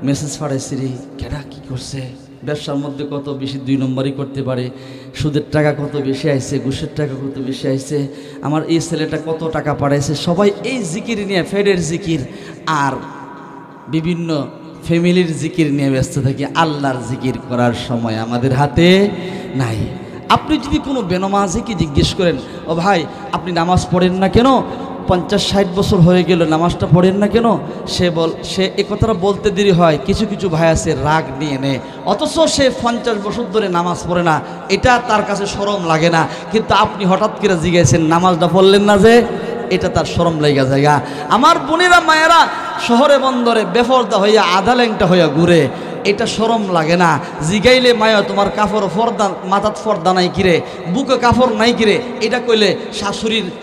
মেসেজ পাঠাইছি রে, কেডা কি করছে, ব্যবসার মধ্যে কত বেশি 2 নম্বরই করতে পারে, সুদের টাকা কত বেশি আইছে, ঘুষের টাকা কত বেশি আইছে, আমার এই ছেলেটা কত টাকা পাঠাইছে, সবাই এই জিকির নিয়ে, ফেডের জিকির আর বিভিন্ন ফ্যামিলির জিকির নিয়ে ব্যস্ত থাকি। আল্লাহর জিকির করার সময় আমাদের হাতে নাই। আপনি যদি কোনো বেনামাজিকে জিজ্ঞেস করেন, ও ভাই আপনি নামাজ পড়েন না কেন, 50-60 বছর হয়ে গেল নামাজটা পড়েন না কেন, সে এ কথাটা বলতে দেরি হয়। কিছু কিছু ভাই আছে রাগ নিয়ে নেয়, অথচ সে 50 বছর ধরে নামাজ পড়ে না, এটা তার কাছে শরম লাগে না। কিন্তু আপনি হঠাৎ করে জিজ্ঞাসেন নামাজটা পড়লেন না যে, এটা তার শরম লাগা জায়গা। আমার বোনেরা মায়েরা শহরে বন্দরে বেফরদা হইয়া আধা ল্যাংটা হইয়া ঘুরে, এটা শরম লাগে না? জিগাইলে মায়া তোমার কাপড় ফর্দা, মাথাত ফর্দা নাই কিরে, বুকে কাপড় নাই কিরে, এটা কইলে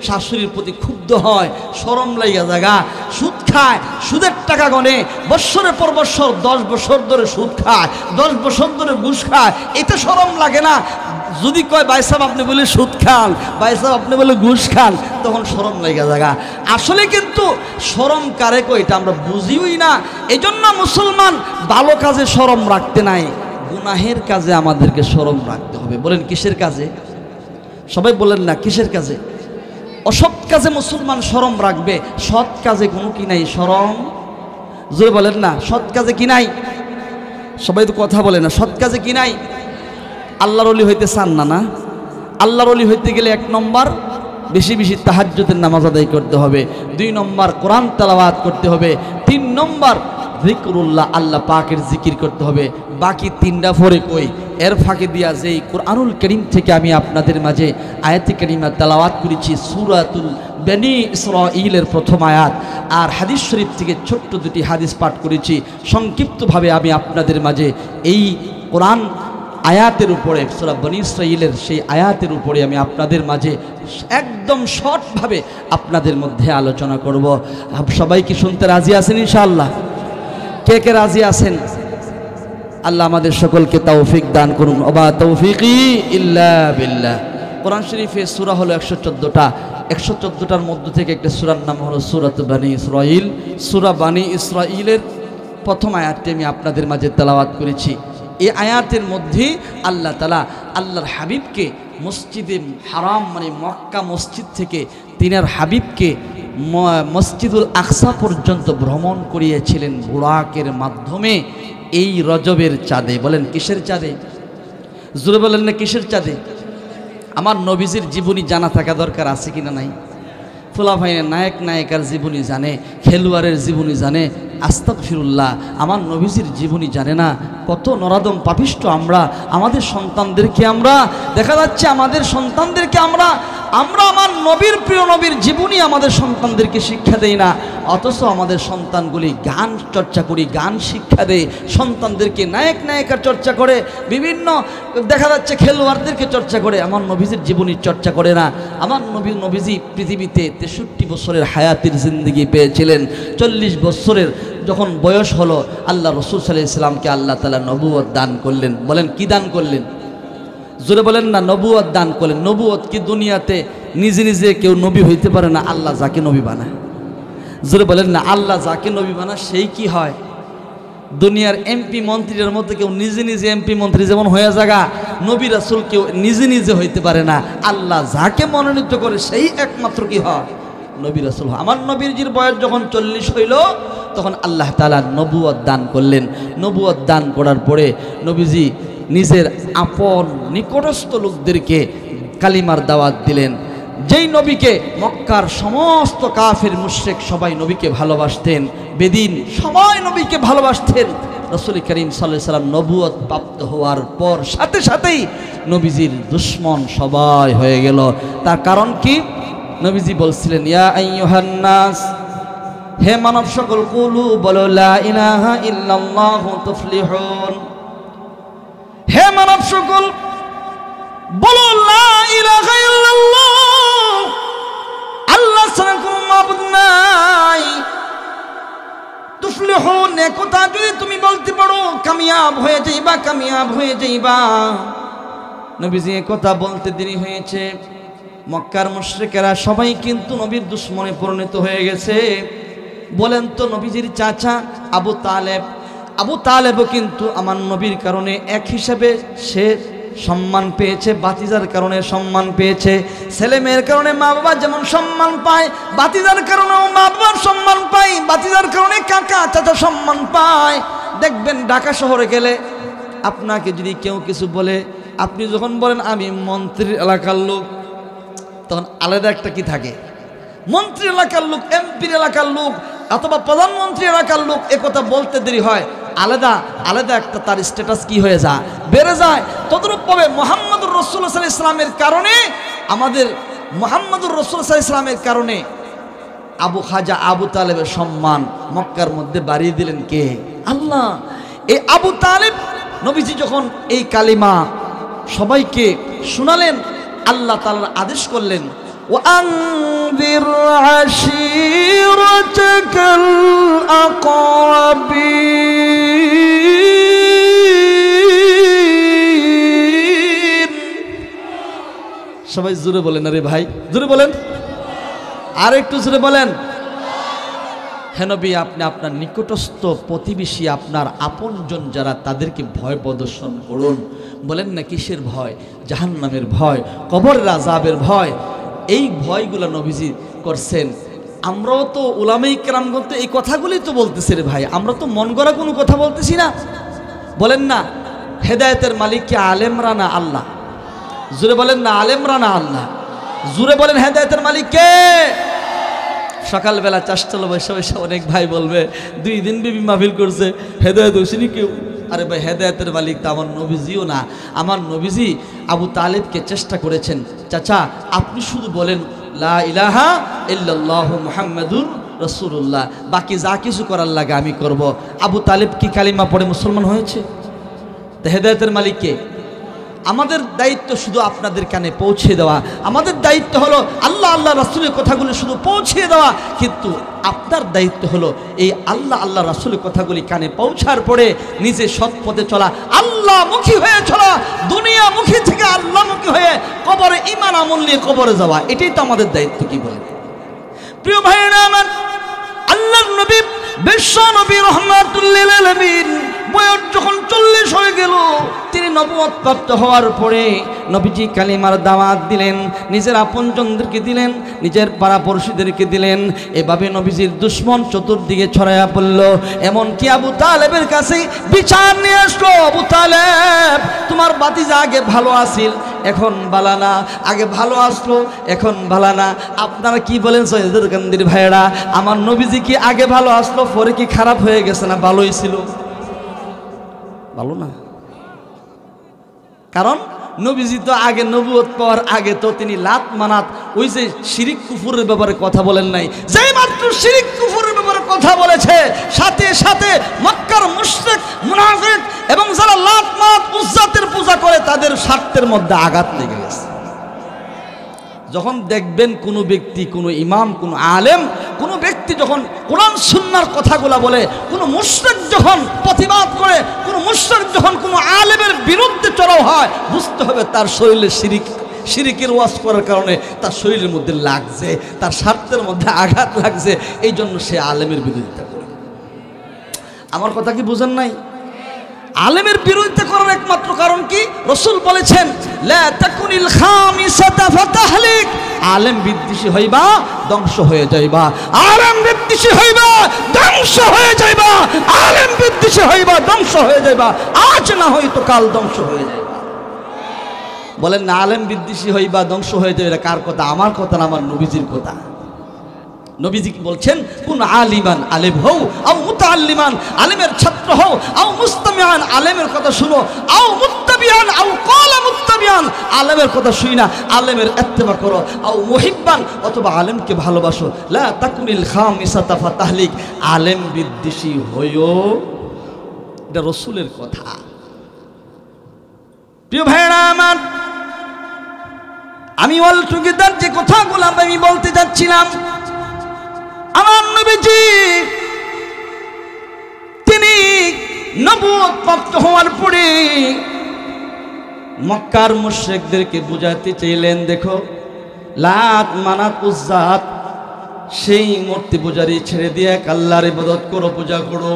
শাশুড়ির প্রতি ক্ষুব্ধ হয়, শরম লাইয়া জায়গা। সুদ খায়, সুদের টাকা গনে, বৎসরের পর বৎসর 10 বছর ধরে সুদ খায়, 10 বছর ধরে ঘুষ খায়, এটা শরম লাগে না? যদি কয় ভাই সাহেব আপনি বলে সুদ খান, ভাই সাহেব আপনি বলে ঘুষ খান, তখন শরম লাগা জায়গা। আসলে কিন্তু শরম কারে কই এটা আমরা বুঝিই না। এই জন্য মুসলমান ভালো কাজে শরম রাখতে নাই, গুনাহের কাজে আমাদেরকে শরম রাখতে হবে। বলেন কিসের কাজে? সবাই বলেন না কিসের কাজে? অসৎ কাজে মুসলমান শরম রাখবে, সৎ কাজে কোনো কি নাই শরম? জোরে বলেন না, সৎ কাজে কি নাই? সবাই তো কথা বলে না, সৎ কাজে কি নাই? আল্লাহর ওলি হইতে চান না? না, আল্লাহর ওলি হইতে গেলে 1 নম্বর বেশি বেশি তাহাজ্জুদের নামাজ আদায় করতে হবে, 2 নম্বর কোরআন তেলাওয়াত করতে হবে, 3 নম্বর যিকরুল্লাহ আল্লাহ পাকের জিকির করতে হবে। বাকি 3টা পরে কই, এর ফাঁকে দিয়া যেই কোরআনুল কারীম থেকে আমি আপনাদের মাঝে আয়াতে কারিমা তেলাওয়াত করেছি, সূরাতুল বনী ইসরাঈলের প্রথম আয়াত, আর হাদিস শরীফ থেকে ছোট্ট 2টি হাদিস পাঠ করেছি। সংক্ষিপ্তভাবে আমি আপনাদের মাঝে এই কোরআন আয়াতের উপরে, সূরা বনী ইসরাঈলের সেই আয়াতের উপরে আমি আপনাদের মাঝে একদম শর্টভাবে আপনাদের মধ্যে আলোচনা করব। সবাই কি শুনতে রাজি আছেন ইনশাআল্লাহ? কে কে রাজি আছেন? আল্লাহ আমাদের সকলকে তৌফিক দান করুন। ওয়া তৌফিকি ইল্লা বিল্লাহ। কোরআন শরীফে সূরা হলো 114টা, 114টার মধ্য থেকে একটা সূরার নাম হলো সূরাত বনী ইসরাঈল। সূরা বনী ইসরাঈলের প্রথম আয়াতটি আমি আপনাদের মাঝে তেলাওয়াত করেছি। এই আয়াতের মধ্যে আল্লাহ তাআলা আল্লাহর হাবিবকে মসজিদে হারাম মানে মক্কা মসজিদ থেকে তিনার হাবিবকে মসজিদুল আকসা পর্যন্ত ভ্রমণ করিয়েছিলেন বুরাকের মাধ্যমে এই রজবের চাঁদে। বলেন কিসের চাঁদে? জোরে বলেন না কিসের চাঁদে? আমার নবীজির জীবনী জানা থাকা দরকার আছে কিনা নাই? ফুলাফাইনের নায়ক নায়িকার জীবনী জানে, খেলোয়াড়ের জীবনী জানে, আস্তাগফিরুল্লাহ আমার নবীজির জীবনী জানে না। কত নরাদম পাপিষ্ট আমরা। আমাদের সন্তানদেরকে আমরা দেখা যাচ্ছে আমাদের সন্তানদেরকে আমরা আমার নবীর প্রিয় নবীর জীবনী আমাদের সন্তানদেরকে শিক্ষা দেই না, অথচ আমাদের সন্তানগুলি গান চর্চা করি, গান শিক্ষা দেয়, সন্তানদেরকে নায়ক নায়িকার চর্চা করে, বিভিন্ন দেখা যাচ্ছে খেলোয়াড়দেরকে চর্চা করে, আমার নবীজির জীবনীর চর্চা করে না। আমার নবীজি পৃথিবীতে 63 বছরের হায়াতের জিন্দেগি পেয়েছিলেন। 40 বছরের যখন বয়স হলো আল্লাহ রসুল সাল্লাল্লাহু আলাইহি ওয়াসাল্লামকে আল্লাহ তাআলা নবুয়ত দান করলেন। বলেন কি দান করলেন? জোরে বলেন না, নবুয়ত দান করলেন। নবুয়ত কি দুনিয়াতে নিজে নিজে কেউ নবী হইতে পারে না, আল্লাহ যাকে নবী বানায়। জোরে বলেন না, আল্লাহ যাকে নবী বানায় সেই কি হয়। দুনিয়ার এমপি মন্ত্রীর মধ্যে কেউ নিজে নিজে এমপি মন্ত্রী যেমন হয়ে যাগা, নবী রাসূল কেউ নিজে নিজে হইতে পারে না, আল্লাহ যাকে মনোনীত করে সেই একমাত্র কি হয়, নবী রাসূল। আমার নবীজির বয়স যখন 40 হইল তখন আল্লাহ তাআলা নবুয়ত দান করলেন। নবুয়ত দান করার পরে নবীজি নিজের আপন নিকটস্থ লোকদেরকে কালিমার দাওয়াত দিলেন। যেই নবীকে মক্কার সমস্ত কাফির মুশরিক সবাই নবীকে ভালোবাসতেন, বেদিন সবাই নবীকে ভালোবাসতেন, রাসূল করিম সাল্লাল্লাহু আলাইহি ওয়াসাল্লাম নবুয়ত প্রাপ্ত হওয়ার পর সাথে সাথেই নবীজির দুশমন সবাই হয়ে গেল। তার কারণ কি? নবীজি বলছিলেন, ইয়া আইয়ুহান নাস, হে মানব সকল, কুলু বলো লা ইলাহা ইল্লাল্লাহু তুফলিহুন। হে মানব সকল বলো লা ইলাহা ইল্লাল্লাহ, আল্লাহ ছাড়া কোনো মাবুদ নাই। তুফলিহুন, এ কথা যদি তুমি বলতে পারো কামিয়াব হয়ে যাইবা, কামিয়াব হয়ে যাইবা। নবীজি এ কথা বলতে দেরি হয়েছে। মক্কার মুশরিকেরা সবাই কিন্তু নবীর দুশমনে পরিণত হয়ে গেছে। বলেন তো, নবীজির চাচা আবু তালেব, আবু তালেবও কিন্তু আমার নবীর কারণে এক হিসাবে সে সম্মান পেয়েছে, বাতিজার কারণে সম্মান পেয়েছে। ছেলে মেয়ের কারণে মা বাবা যেমন সম্মান পায়, বাতিজার কারণেও মা বাবার সম্মান পায়, বাতিজার কারণে কাকা চাচা সম্মান পায়। দেখবেন ঢাকা শহরে গেলে আপনাকে যদি কেউ কিছু বলে, আপনি যখন বলেন আমি মন্ত্রীর এলাকার লোক, তখন আলাদা একটা কি থাকে, মন্ত্রী এলাকার লোক, এমপির এলাকার লোক অথবা প্রধানমন্ত্রী এলাকার লোক, একথা বলতে দেরি হয়, আলাদা আলাদা একটা তার স্ট্যাটাস কি হয়ে যায়, বেড়ে যায়। তদ্রূপভাবে মুহাম্মদুর রাসূলুল্লাহ সাল্লাল্লাহু আলাইহি ওয়াসাল্লামের কারণে, আমাদের মুহাম্মদুর রাসূলুল্লাহ সাল্লাল্লাহু আলাইহি ওয়াসাল্লামের কারণে আবু খাজা আবু তালেবের সম্মান মক্কার মধ্যে বাড়িয়ে দিলেন কে? আল্লাহ। এই আবু তালেব নবীজি যখন এই কালিমা সবাইকে শোনালেন, আল্লাহ তাআলা আদেশ করলেন, وأنذر عشيرتك الأقربين। সবাই জোরে বলেন, আরে ভাই জোরে বলেন, আর একটু জোরে বলেন। হে নবী, আপনি আপনার নিকটস্থ প্রতিবেশী, আপনার আপনজন যারা, তাদেরকে ভয় প্রদর্শন করুন। বলেন না কিসের ভয়? জাহান্নামের ভয়, কবরের আযাবের ভয়। এই ভয়গুলো নবীজি করছেন। আমরাও তো উলামায়ে কেরামগণ তো এই কথাগুলি তো বলতেছি রে ভাই, আমরা তো মন গড়া কোনো কথা বলতেছি না। বলেন না, হেদায়েতের মালিক কি আলেমরা না আল্লাহ? জোরে বলেন না, আলেমরা না আল্লাহ? জোরে বলেন, হেদায়েতের মালিক কে? সকালবেলা চাষতলা বসে বসে অনেক ভাই বলবে 2 দিন বিবি মাহফিল করছে, হেদায়েত হইছেনি কেউ? আরে ভাই, হেদায়েতের মালিক তো আমার নবীজিও না। আমার নবীজি আবু তালেবকে চেষ্টা করেছেন, চাচা আপনি শুধু বলেন লা ইলাহা ইল্লাল্লাহু মুহাম্মাদুর রাসূলুল্লাহ, বাকি যা কিছু করার লাগে আমি করব। আবু তালেব কি কালিমা পড়ে মুসলমান হয়েছে? তো হেদায়েতের মালিক কে? আমাদের দায়িত্ব শুধু আপনাদের কানে পৌঁছে দেওয়া, আমাদের দায়িত্ব হলো আল্লাহ আল্লাহ রাসূলের কথাগুলি শুধু পৌঁছে দেওয়া। কিন্তু আপনার দায়িত্ব হলো এই আল্লাহ আল্লাহ রাসূলের কথাগুলি কানে পৌঁছার পরে নিজে সৎ পথে চলা, আল্লাহমুখী হয়ে চলা, দুনিয়ামুখী থেকে আল্লাহমুখী হয়ে কবরে ঈমান আমল নিয়ে কবরে যাওয়া। এটাই তো আমাদের দায়িত্ব। কি বলেন প্রিয় ভাইরা আমার? আল্লাহর নবী বিশ্ব নবী রাহমাতুল লিল আলামিন বয়স যখন 40 হয়ে গেল, তিনি নবুয়ত প্রাপ্ত হওয়ার পরে নবীজি কালিমার দাওয়াত দিলেন, নিজের আপনজনদেরকে দিলেন, নিজের পাড়াপড়শিদেরকে দিলেন। এভাবে নবীজির দুশমন চতুর্দিকে ছড়ায়া পড়ল। এমনকি আবু তালেবের কাছে বিচার নিয়ে আসলো, আবু তালেব তোমার বাতিজা আগে ভালো আছিল, এখন বালা না, আগে ভালো আসলো এখন বালা না। আপনারা কি বলেন সৈয়দুল কান্দির ভাইয়েরা? আমার নবীজি কি আগে ভালো আসলো পরে কি খারাপ হয়ে গেছে না ভালোই ছিল? ভালো না। কারণ নবীজি তো আগে নবুয়ত পাওয়ার আগে তো তিনি লাত মানাত ওই যে শিরিক কুফুরের ব্যাপারে কথা বলেন নাই। যেই মাত্র শিরিক কুফুরের ব্যাপারে কথা বলেছে সাথে সাথে মক্কার মুশরিক মুনাফিক এবং যারা লাত মানাত উজ্জাতের পূজা করে তাদের স্বার্থের মধ্যে আঘাত লেগে গেছে। যখন দেখবেন কোনো ব্যক্তি, কোনো ইমাম, কোনো আলেম, কোনো ব্যক্তি যখন কোরআন সুন্নাহর কথাগুলা বলে, কোনো মুশরিক যখন প্রতিবাদ করে, কোনো মুশরিক যখন কোনো আলেমের বিরুদ্ধে চড়াও হয়, বুঝতে হবে তার শরীরে শিরিকের ওয়াজ করার কারণে তার শরীরের মধ্যে লাগছে, তার স্বার্থের মধ্যে আঘাত লাগছে, এই জন্য সে আলেমের বিরোধিতা করে। আমার কথা কি বুঝেন নাই? আলেমের বিরোধিতা করার একমাত্র কারণ কি? রাসূল বলেছেন লা তাকুনিল খামিসাতা ফাতাহলিক, আলেম বিদ্বেষী হইবা ধ্বংস হয়ে যাইবা, আলেম বিদ্বেষী হইবা ধ্বংস হয়ে যাইবা, আলেম বিদ্বেষী হইবা ধ্বংস হয়ে যাইবা, আজ না হয়তো কাল ধ্বংস হয়ে যাইবা। বলেন না আলেম বিদ্বেষী হইবা ধ্বংস হয়ে যাবে, এটা কার কথা? আমার কথা না, আমার নবীজির কথা। নবীজি কি বলছেন? কোন আলিমান, আলেম হও, আও মুতাআল্লিমান, আলেমের ছাত্র হও, আও মুস্তামিআন, আলেমের কথা শুনো, আও মুত্তাবিআন, আও ক্বালা মুত্তাবিআন, আলেমের কথা শুই না, আলেমের ইত্তেবা করো, আও মুহিব্বান, অথবা আলেমকে ভালোবাসো। লা তাকুনিল খামিসাতা ফাতাহলিক, আলেম বিদ্বেষী হইও, এটা রাসূলের কথা। প্রিয় ভাইরা আমার, আমি অল টুগেদার যে কথাগুলো আমি বলতে যাচ্ছিলাম, আমার নবীজি তিনি নবুয়ত প্রাপ্ত হওয়ার পরে মক্কার মুশরিকদেরকে বুঝাতে চাইলেন, দেখো লাত মানাত উজ্জাত সেই মূর্তি পূজারি ছেড়ে দিয়ে এক আল্লাহর ইবাদত করো, পূজা করো।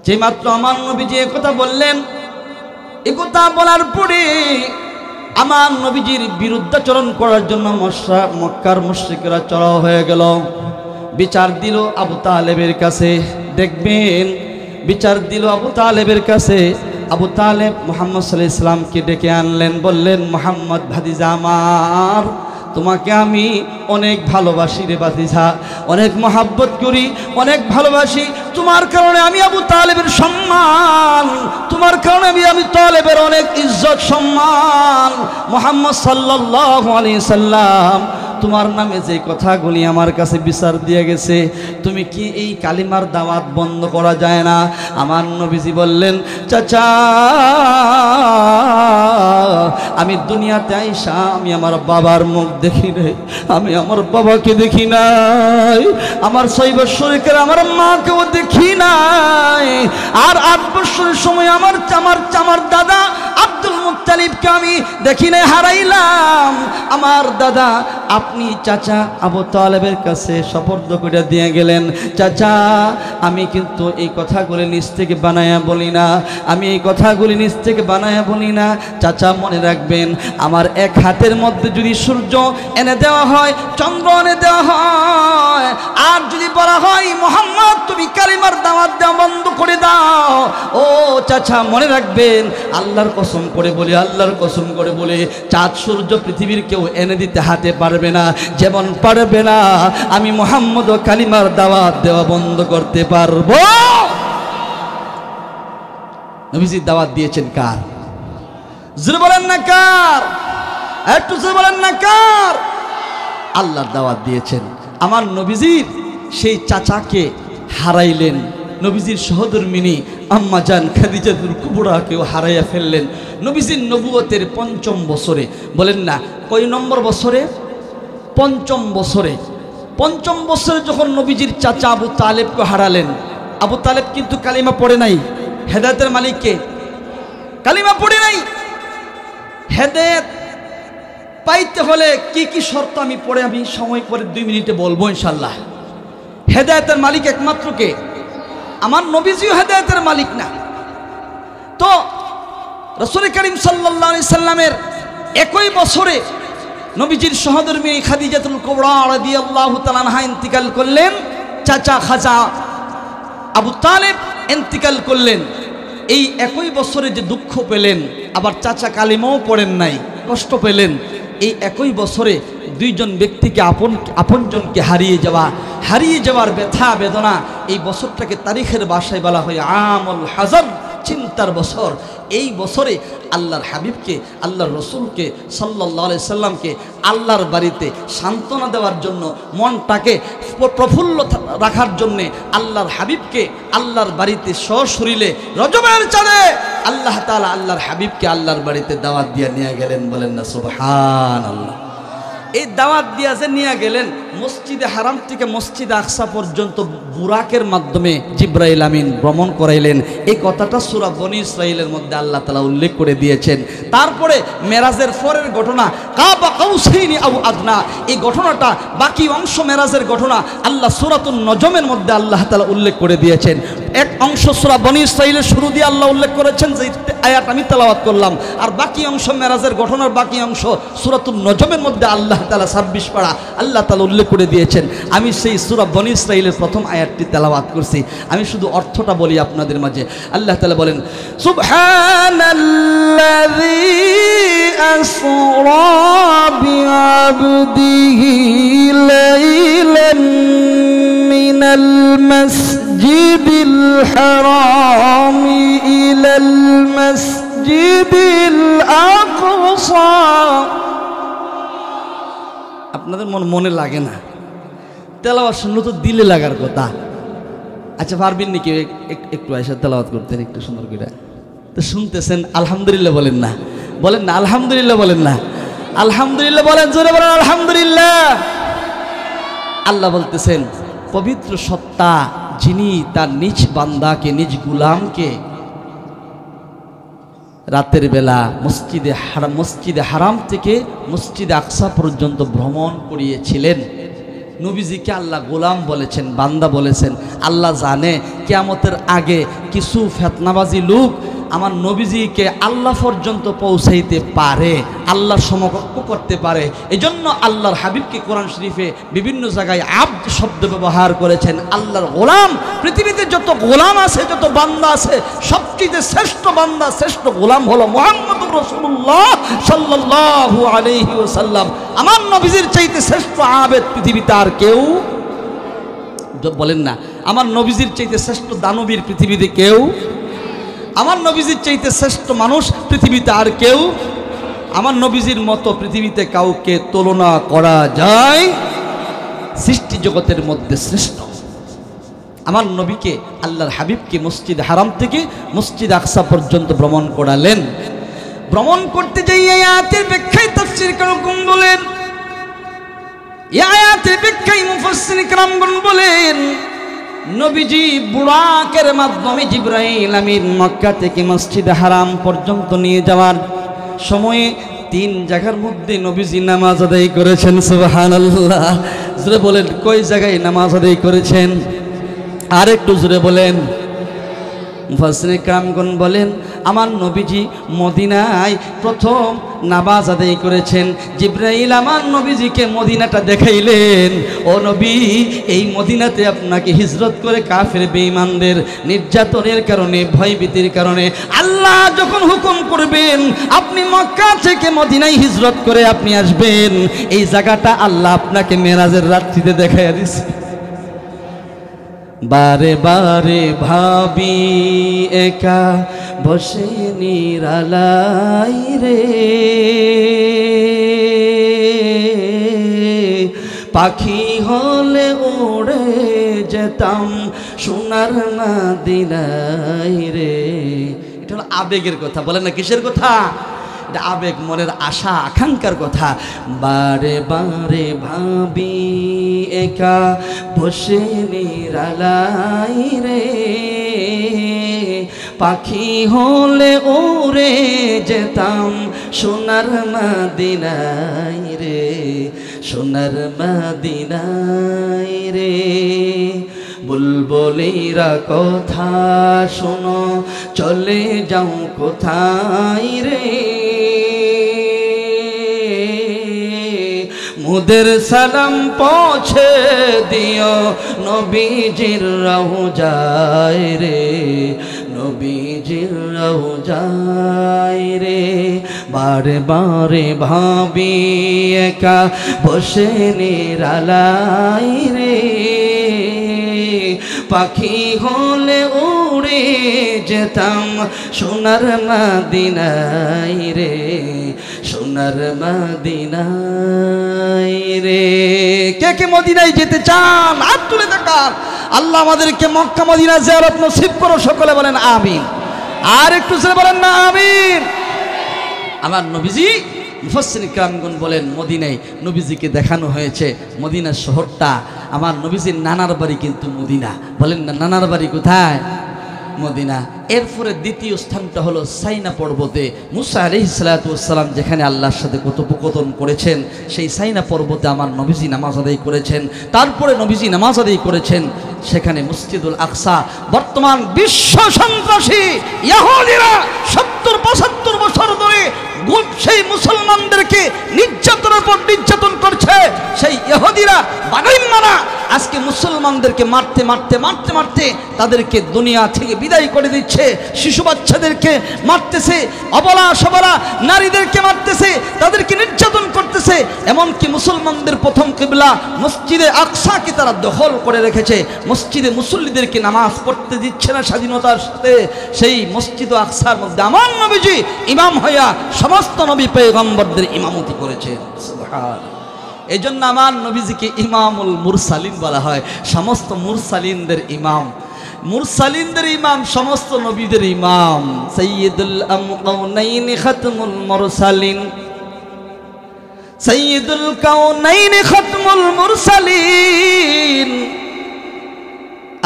যে মাত্র আমার নবীজি একথা বললেন, একথা বলার পরে আমার নবীজির বিরুদ্ধাচরণ করার জন্য মক্কার মুশরিকরা চড়াও হয়ে গেল। বিচার দিল আবু তালেবের কাছে। দেখবেন বিচার দিল আবু তালেবের কাছে। আবু তালেব মুহাম্মদ সাল্লাল্লাহু আলাইহি ওয়াসাল্লামকে ডেকে আনলেন, বললেন মুহাম্মদ ভাতিজা আমার, তোমাকে আমি অনেক ভালোবাসি রে ভাতিজা, অনেক মহাব্বত করি, অনেক ভালোবাসি। তোমার কারণে আমি আবু তালেবের সম্মান, তোমার কারণে আমি তালেবের অনেক ইজ্জত সম্মান। মুহাম্মদ সাল্লাল্লাহু আলাইহি সাল্লাম তোমার নামে যে কথাগুলি আমার কাছে বিচার দিয়ে গেছে, তুমি কি এই কালিমার দাওয়াত বন্ধ করা যায় না? আমার নবীজি বললেন, চাচা আমি দুনিয়াতে আইসা আমি আমার বাবার মুখ দেখি নাই, আমি আমার বাবাকে দেখি নাই, আমার 6 বছরের আমার মাকেও দেখি নাই, আর 8 বছরের সময় আমার দাদা আব্দুল মুত্তালিবকে আমি দেখি নাই, হারাইলাম। আমার দাদা আপনি চাচা আবু তালেবের কাছে সুপর্দ করে দিয়ে গেলেন। চাচা আমি কিন্তু এই কথাগুলি নিজ থেকে বানায়া বলি না, আমি এই কথাগুলি নিজ থেকে বানায়া বলি না। চাচা মনে রাখবেন, আমার এক হাতের মধ্যে যদি সূর্য এনে দেওয়া হয়, চন্দ্র এনে দেওয়া হয়, আর যদি বলা হয় মুহাম্মদ তুমি কালিমার দাওয়াত দেওয়া বন্ধ করে দাও, ও চাচা মনে রাখবেন, আল্লাহর কসম করে বলি, আল্লাহর কসম করে বলি, চাঁদ সূর্য পৃথিবীর কেউ এনে দিতে হাতে পারবে না, যেমন পারবে না আমি মুহাম্মদ ও কালিমার দাওয়াত দেওয়া বন্ধ করতে পারবো। নবীজি দাওয়াত দিয়েছেন কার? জোরে বলেন না কার? একটু জোরে বলেন না কার? আল্লাহর দাওয়াত দিয়েছেন। আমার নবীজির সেই চাচাকে হারাইলেন, নবীজির সহধর্মিনী আম্মা জান খাদিজাতুল কুবরাকেও হারাইয়া ফেললেন। নবীজির নবুয়তের 5ম বছরে, বলেন না কয় নম্বর বছরে? 5ম বছরে। 5ম বছরে যখন নবীজির চাচা আবু তালেবকে হারালেন, আবু তালেব কিন্তু কালিমা পড়ে নাই। হেদায়েতের মালিককে কালিমা পড়ে নাই। হেদায়েত পাইতে হলে কি কি শর্ত আমি পড়ে আমি সময় পরে 2 মিনিটে বলবো ইনশাআল্লাহ। হেদায়েতের মালিক একমাত্র কে? আমার নবীজিও হেদায়েতের মালিক না। তো রাসূল করিম সাল্লাল্লাহু আলাইহি সাল্লামের 1 বছরে নবীজির সহধর্মিনী খাদিজাতুল কুবরা রাদিয়াল্লাহু তাআলা আনহা ইন্তিকাল করলেন, চাচা খাজা আবু তালেব ইন্তিকাল করলেন। এই একই বছরে যে দুঃখ পেলেন, আবার চাচা কালিমাও পড়েন নাই, কষ্ট পেলেন, এই একই বছরে দুইজন ব্যক্তিকে আপনজনকে হারিয়ে যাওয়ার ব্যথা বেদনা, এই বছরটাকে তারিখের ভাষায় বলা হয় আমুল হাজান, চিন্তার বছর। এই বছরে আল্লাহর হাবিবকে, আল্লাহর রসুলকে সাল্লাল্লাহু আলাইহি সাল্লামকে আল্লাহর বাড়িতে সান্ত্বনা দেওয়ার জন্য, মনটাকে প্রফুল্ল রাখার জন্যে আল্লাহর হাবিবকে আল্লাহর বাড়িতে সশরীরে রজবের চাঁদে আল্লাহ তাআলা আল্লাহর হাবিবকে আল্লাহর বাড়িতে দাওয়াত দিয়ে নিয়ে গেলেন। বলেন না সুবহানাল্লাহ। এই দাওয়াত দিয়া যে নিয়ে গেলেন, মসজিদে হারাম থেকে মসজিদে আকসা পর্যন্ত বুরাকের মাধ্যমে জিব্রাইল আমিন ভ্রমণ করাইলেন। এই কথাটা সূরা বনী ইসরাঈলের মধ্যে আল্লাহ তাআলা উল্লেখ করে দিয়েছেন। তারপরে মেরাজের পরের ঘটনা কাবা কাউসাইনি আও আদনা, এই ঘটনাটা বাকি অংশ মেরাজের ঘটনা আল্লাহ সূরাতুন নজমের মধ্যে আল্লাহ তাআলা উল্লেখ করে দিয়েছেন। এক অংশ সূরা বনী ইসরাঈলের শুরু দিয়ে আল্লাহ উল্লেখ করেছেন, যে আয়াত আমি তেলাওয়াত করলাম, আর বাকি অংশ মেরাজের ঘটনার বাকি অংশ সূরাতুন নজমের মধ্যে আল্লাহ তাআলা 26 পারা আল্লাহ তাআলা উল্লেখ করে দিয়েছেন। আমি সেই সূরা বনী ইসরাঈলের প্রথম আয়াতটি তেলাওয়াত করছি, আমি শুধু অর্থটা বলি আপনাদের মাঝে। আল্লাহ তাআলা বলেন, সুবহানাল্লাযী আসরা বিআবদিহি লাইলান মিনাল মাসজিদিল হারামি ইলাল মাসজিদিল আকসা। আপনাদের মনে লাগে না? তেলাওয়াত শুনলে তো দিলে লাগার কথা। আচ্ছা, পারবেন নাকি একটু আয়সা তেলাওয়াত করতেন একটু সুন্দর করে? তো শুনতেছেন, আলহামদুলিল্লাহ বলেন না, বলেন না আলহামদুলিল্লাহ, বলেন না আলহামদুলিল্লাহ, বলেন জোরে বলেন আলহামদুলিল্লাহ। আল্লাহ বলতেছেন, পবিত্র সত্তা যিনি তার নিজ বান্দাকে, নিজ গুলামকে রাতের বেলা মসজিদে হারাম থেকে মসজিদে আকসা পর্যন্ত ভ্রমণ করিয়েছিলেন। নবীজিকে আল্লাহ গোলাম বলেছেন, বান্দা বলেছেন। আল্লাহ জানে কিয়ামতের আগে কিছু ফিতনাবাজি লোক আমার নবীজিকে আল্লাহ পর্যন্ত পৌঁছাইতে পারে, আল্লাহর সমকক্ষ করতে পারে। এজন্য আল্লাহর হাবিবকে কোরআন শরীফে বিভিন্ন জায়গায় আব্দ শব্দ ব্যবহার করেছেন। আল্লাহর গোলাম, পৃথিবীতে যত গোলাম আছে, যত বান্দা আছে, সবচেয়ে শ্রেষ্ঠ বান্দা, শ্রেষ্ঠ গোলাম হলো মুহাম্মদুর রাসূলুল্লাহ সাল্লাল্লাহু আলাইহি ওয়াসাল্লাম। আমার নবীজির চাইতে শ্রেষ্ঠ আবেদ পৃথিবীতে আর কেউ, বলেন না আমার নবীজির চাইতে শ্রেষ্ঠ দানবীর পৃথিবীতে কেউ, আমার নবীজির চাইতে শ্রেষ্ঠ মানুষ পৃথিবীতে আর কেউ, আমার নবীজির মতো পৃথিবীতে কাউকে তুলনা করা যায়? সৃষ্টি জগতের মধ্যে শ্রেষ্ঠ আমার নবীকে, আল্লাহর হাবিবকে মসজিদ হারাম থেকে মসজিদ আকসা পর্যন্ত ভ্রমণ করালেন। ভ্রমণ করতে যাই আয়াতের ব্যাখ্যায় তাফসীর কারকগণ বলেন, এই আয়াতের ব্যাখ্যায় মুফাসসির কিরামগণ বলেন, নবীজি বুরাকের মাধ্যমে জিবরাইল আমিন মক্কা থেকে মসজিদ হারাম পর্যন্ত নিয়ে যাওয়ার সময়ে 3 জায়গার মধ্যে নবীজি নামাজ আদায় করেছেন। সুবহানাল্লাহ, জোরে বলেন কয় জায়গায় নামাজ আদায় করেছেন? আর একটু জোরে বলেন। মুফাসসিরিন কিরামগণ বলেন, আমার নবীজি মদিনায় প্রথম নামাজ আদায় করেছেন। জিবরাইল আমার নবীজিকে মদিনাটা দেখাইলেন, ও নবী, এই মদিনাতে আপনাকে হিজরত করে কাফের বেঈমানদের নির্যাতনের কারণে, ভয়ভীতির কারণে আল্লাহ যখন হুকুম করবেন আপনি মক্কা থেকে মদিনায় হিজরত করে আপনি আসবেন, এই জায়গাটা আল্লাহ আপনাকে মেরাজের রাত্রিতে দেখাইয়া দিছে। বারে বারে ভাবি একা বসে নিরালাই রে, পাখি হলে উড়ে যেতাম সোনার মদিনায় রে। এটা হলো আবেগের কথা, বলেন না কিসের কথা? এটা আবেগ, মনের আশা আকাঙ্ক্ষার কথা। বারে বারে ভাবি একা বসে নিরালাই রে, পাখি হলে উড়ে যেতাম সোনার মদিনায় রে, সোনার মদিনায় রে। বুলবুলিরা কথা শোনো, চলে যাও কোথায় রে, মুদের সালাম পৌঁছে দিও নবীজির রওজায় রে, নবীজির যায় রে, বারে বারে ভাবি একা বসে নিরালাই রে, পাখি হলে উড়ে যেতাম সোনার মদিনায় রে, সোনার মদিনায় রে। কে কে মদিনায় যেতে চান হাত তুলে দেখান। আল্লাহ আমাদেরকে মক্কা মদিনা জিয়ারত নসিব করো, সকলে বলেন আমিন। আর একটু জোরে বলেন না আমিন। আমার নবীজি মুফাসসির কিরামগণ বলেন মদিনায় নবীজিকে দেখানো হয়েছে মদিনা শহরটা। আমার নবীজির নানার বাড়ি কিন্তু মদিনা। বলেন না নানার বাড়ি কোথায়? মদিনা। এরপরে দ্বিতীয় স্থানটা হলো সাইনা পর্বতে। মুসা আলাইহিস সালাতু ওয়াস সালাম যেখানে আল্লাহর সাথে কথোপকথন করেছেন, সেই সাইনা পর্বতে আমার নবীজি নামাজ আদায় করেছেন। তারপরে নবীজি নামাজ আদায় করেছেন সেখানে মসজিদুল আকসা। বর্তমান বিশ্ব সন্ত্রাসী ইহুদিরা ৭০-৭৫ বছর ধরে সেই মুসলমানদেরকে নির্যাতনের পর নির্যাতন করছে। সেই ইহুদিরা বানাইমানা আজকে মুসলমানদেরকে মারতে মারতে মারতে মারতে তাদেরকে দুনিয়া থেকে বিদায় করে দিচ্ছে। শিশু বাচ্চাদেরকে মারতেছে, অবলা সবলা নারীদেরকে মারতেছে, তাদেরকে নির্যাতন করতেছে। এমনকি মুসলমানদের প্রথম কিবলা মসজিদে আকসাকে তারা দখল করে রেখেছে। মসজিদে মুসল্লিদেরকে নামাজ পড়তে দিচ্ছে না স্বাধীনতার সাথে। সেই মসজিদ আকসার মধ্যে আমার নবীজি ইমাম হইয়া সমস্ত নবী পয়গম্বরদের ইমামতি করেছেন। সুবহানাল্লাহ। এই জন্য আমার নবীজিকে ইমামুল মুরসালিন বলা হয়, সমস্ত মুরসালিনদের ইমাম। মুরসালিনদের ইমাম, সমস্ত নবীদের ইমাম। সাইয়্যিদুল কাউনাইন খাতমুল মুরসালিন, সাইয়্যিদুল কাউনাইন খাতমুল মুরসালিন,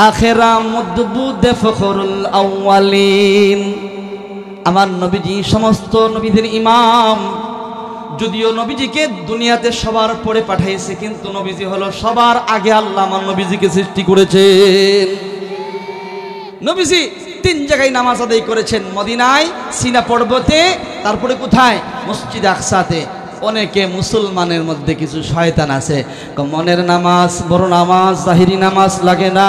আখিরা মুদবুদ ফখরুল আউয়ালিন। আমার নবীজি সমস্ত নবীদের ইমাম। যদিও নবীজিকে দুনিয়াতে সবার পরে পাঠাইছে, কিন্তু নবীজি হলো সবার আগে। আল্লাহ আমার নবীজিকে সৃষ্টি করেছেন। নবীজি 3 জায়গায় নামাজ আদায় করেছেন, মদিনায়, সিনা পর্বতে, তারপরে কোথায়? মসজিদ আকসাতে। অনেকে মুসলমানের মধ্যে কিছু শয়তান আছে, মনের নামাজ বড় নামাজ, জাহিরি নামাজ লাগে না,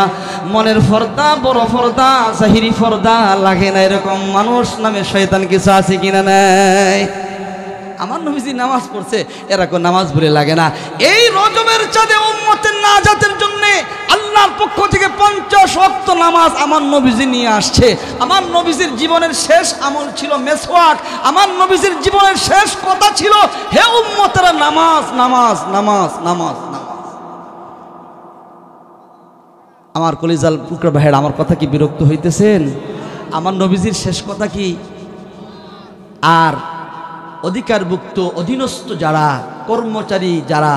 মনের ফর্দা বড় ফর্দা, জাহিরি ফর্দা লাগে না। এরকম মানুষ নামে শয়তান কিছু আছে কিনা নাই? আমার নবীজি নামাজ পড়ছে, এরকম নামাজ বলে লাগে না। এই রজবের চাঁদে উম্মতের নাজাতের জন্য আল্লাহর পক্ষ থেকে 50 ওয়াক্ত নামাজ আমার নবীজি নিয়ে আসছে। আমার নবীজির জীবনের শেষ আমল ছিল মেসওয়াক। আমার নবীজির জীবনের শেষ কথা ছিল, হে উম্মতেরা নামাজ নামাজ নামাজ নামাজ নামাজ। আমার কলিজাল টুকরা ভাইরা, আমার কথা কি বিরক্ত হইতেছেন? আমার নবীজির শেষ কথা কি? আর অধিকারভুক্ত অধীনস্থ যারা কর্মচারী, যারা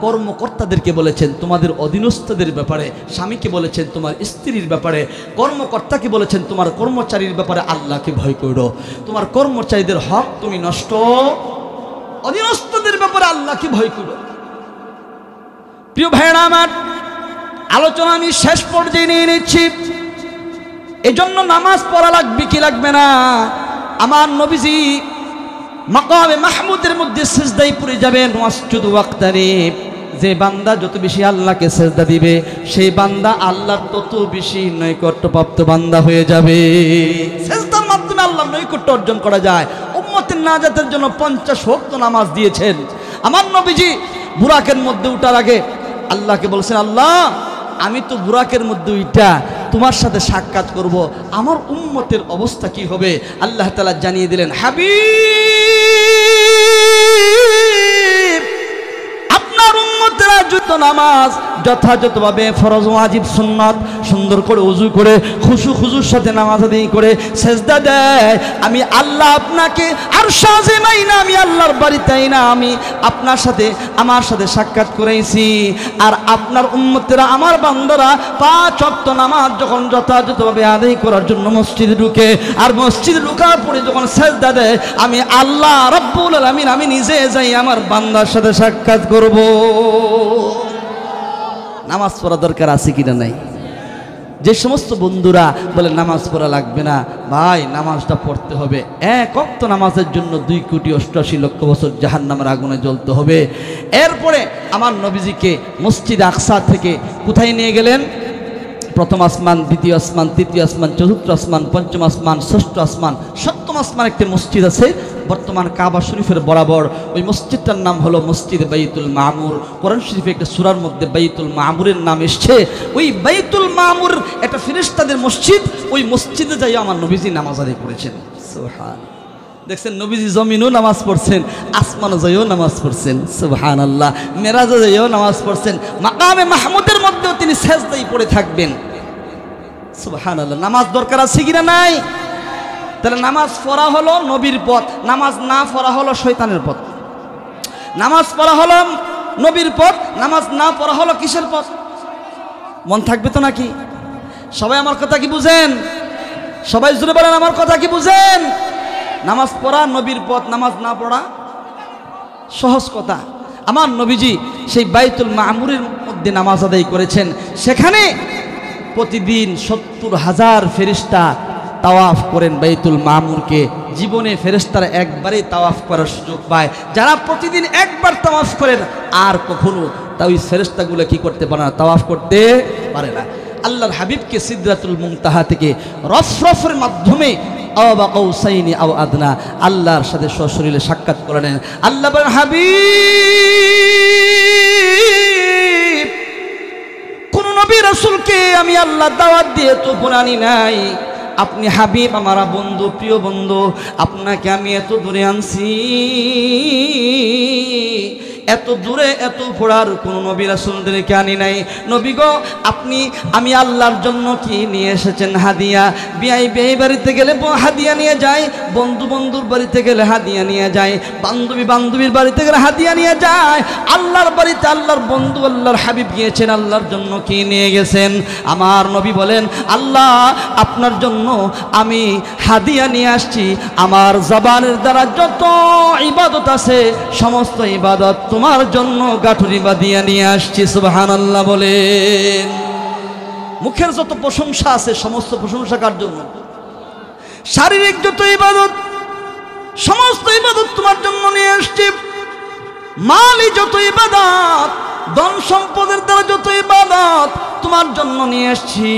কর্মকর্তাদেরকে বলেছেন তোমাদের অধীনস্থদের ব্যাপারে, স্বামীকে বলেছেন তোমার স্ত্রীর ব্যাপারে, কর্মকর্তাকে বলেছেন তোমার কর্মচারীর ব্যাপারে আল্লাহকে ভয় করো। তোমার কর্মচারীদের হক তুমি নষ্ট, অধীনস্থদের ব্যাপারে আল্লাহকে ভয় করো। প্রিয় ভাইরা আমার, আলোচনা আমি শেষ পর্যায়ে নিয়ে নিচ্ছি। এজন্য নামাজ পড়া লাগবে কি লাগবে না? আমার নবীজি মাকামে মাহমুদের মধ্যে সিজদায় পড়ে যাবেন। ওয়াসজুদু ওয়াক্তারিব, যে বান্দা যত বেশি আল্লাহকে সিজদা দিবে সেই বান্দা আল্লাহর তত বেশি নৈকট্যপ্রাপ্ত বান্দা হয়ে যাবে। সিজদার মাধ্যমে আল্লাহর নৈকট্য অর্জন করা যায়। উম্মতের নাজাতের জন্য 50 ওয়াক্ত নামাজ দিয়েছেন। আমার নবীজি বুরাকের মধ্যে উঠার আগে আল্লাহকে বলছেন, আল্লাহ আমি তো বুরাকের মধ্যে উঠা তোমার সাথে সাক্ষাৎ করব, আমার উম্মতের অবস্থা কি হবে? আল্লাহ তাআলা জানিয়ে দিলেন, হাবিব আপনার উম্মতেরা যত নামাজ যথাযথভাবে ফরজ ওয়াজিব সুন্নাত সুন্দর করে ওযু করে খুশুর সাথে নামাজ আদায় করে সেজদা দেয়, আমি আল্লাহ আপনাকে আরশ আজিমাই না, আমি আল্লাহর বাড়িতেই না, আমি আপনার সাথে আমার সাথে সাক্ষাৎ করেছি। আর আপনার উম্মতেরা আমার বান্দারা 5 ওয়াক্ত নামাজ যখন যথাযথভাবে আদায় করার জন্য মসজিদে ঢুকে, আর মসজিদে ঢোকার পরে যখন সেজদা দেয়, আমি আল্লাহ রাব্বুল আলামিন আমি নিজে যাই আমার বান্দার সাথে সাক্ষাৎ করব। নামাজ পড়া দরকার আছে কিনা নাই? যে সমস্ত বন্ধুরা বলে নামাজ পড়া লাগবে না, ভাই নামাজটা পড়তে হবে। 1 ওয়াক্ত নামাজের জন্য 2,88,00,000 বছর জাহান্নামের আগুনে জ্বলতে হবে। এরপরে আমার নবীজিকে মসজিদ আকসা থেকে কোথায় নিয়ে গেলেন? প্রথম আসমান, দ্বিতীয় আসমান, তৃতীয় আসমান, চতুর্থ আসমান, পঞ্চম আসমান, ষষ্ঠ আসমান, সপ্তম আসমান একটি মসজিদ আছে বর্তমান কাবা শরীফের বরাবর। ওই মসজিদটার নাম হলো মসজিদ বাইতুল মামুর। কোরআন শরীফে একটা সূরার মধ্যে বাইতুল মামুরের নাম এসছে। ওই বাইতুল মামুর একটা ফেরেশতাদের মসজিদ। ওই মসজিদে যাই আমার নবীজি নামাজ আদায় করেছেন। সুবহানাল্লাহ। দেখছেন নবীজি জমিনও নামাজ পড়ছেন, আসমানও যাইও নামাজ পড়ছেন। সুবহানাল্লাহ। মেরাজে যাইও নামাজ পড়ছেন, মাকামে মাহমুদের মধ্যেও তিনি সেজদায় পড়ে থাকবেন। সুবহানাল্লাহ। নামাজ দরকার আছে কিনা নাই? তাহলে নামাজ পড়া হলো নবীর পথ, নামাজ না পড়া হলো শয়তানের পথ। নামাজ পড়া হলো নবীর পথ, নামাজ না পড়া হলো কিসের পথ? মন থাকবে তো নাকি? সবাই আমার কথা কি বুঝেন? সবাই জোরে বলেন আমার কথা কি বুঝেন? নামাজ পড়া নবীর পথ, নামাজ না পড়া সহজ কথা। আমার নবীজি সেই বাইতুল মামুরের মধ্যে নামাজ আদায় করেছেন। সেখানে প্রতিদিন 70,000 ফেরেশতা তাওয়াফ করেন বাইতুল মামুরকে। জীবনে ফেরেশতারা একবারেই তাওয়াফ করার সুযোগ পায়। যারা প্রতিদিন একবার তাওয়াফ করেন আর কখনো তা ওই ফেরেশতাগুলো কি করতে পারে না? তাওয়াফ করতে পারে না। আল্লাহর হাবিবকে সিদরাতুল মুনতাহা থেকে রফরফের মাধ্যমে আও বা কাউসাইনি আও আদনা আল্লাহর সাথে সশরীরে সাক্ষাৎ করে নেন। আল্লাহ বলেন, হাবিব, কোন নবী রাসূলকে আমি আল্লাহ দাওয়াত দিয়ে তো আনি নাই। আপনি হাবিব, আমার বন্ধু, প্রিয় বন্ধু, আপনাকে আমি এত দূরে আনছি। এত দূরে এত পড়ার কোন নবী রাসূলদেরকে আনি নাই। নবী গো, আপনি আমি আল্লাহর জন্য কি নিয়ে এসেছেন? হাদিয়া। বিআই বাড়িতে গেলে হাদিয়া নিয়ে যায়, বন্ধু বন্ধুর বাড়িতে গেলে হাদিয়া নিয়ে যায়, বান্ধবী বান্ধবীর বাড়িতে গেলে হাদিয়া নিয়ে যায়। আল্লাহর বাড়িতে আল্লাহর বন্ধু আল্লাহর হাবিব গিয়েছেন, আল্লাহর জন্য কি নিয়ে গেছেন? আমার নবী বলেন, আল্লাহ আপনার জন্য আমি হাদিয়া নিয়ে আসছি। আমার জবানের দ্বারা যত ইবাদত আছে সমস্ত ইবাদত তোমার জন্য গাঠুরি বাঁধিয়া নিয়ে আসছি। সুবহানাল্লাহ বলেন। মুখের যত প্রশংসা আছে সমস্ত প্রশংসা কার জন্য? শারীরিক যত ইবাদত সমস্ত ইবাদত তোমার জন্য নিয়ে আসছি। মালি যত ইবাদত, ধন সম্পদের দ্বারা যত ইবাদত তোমার জন্য নিয়ে আসছি।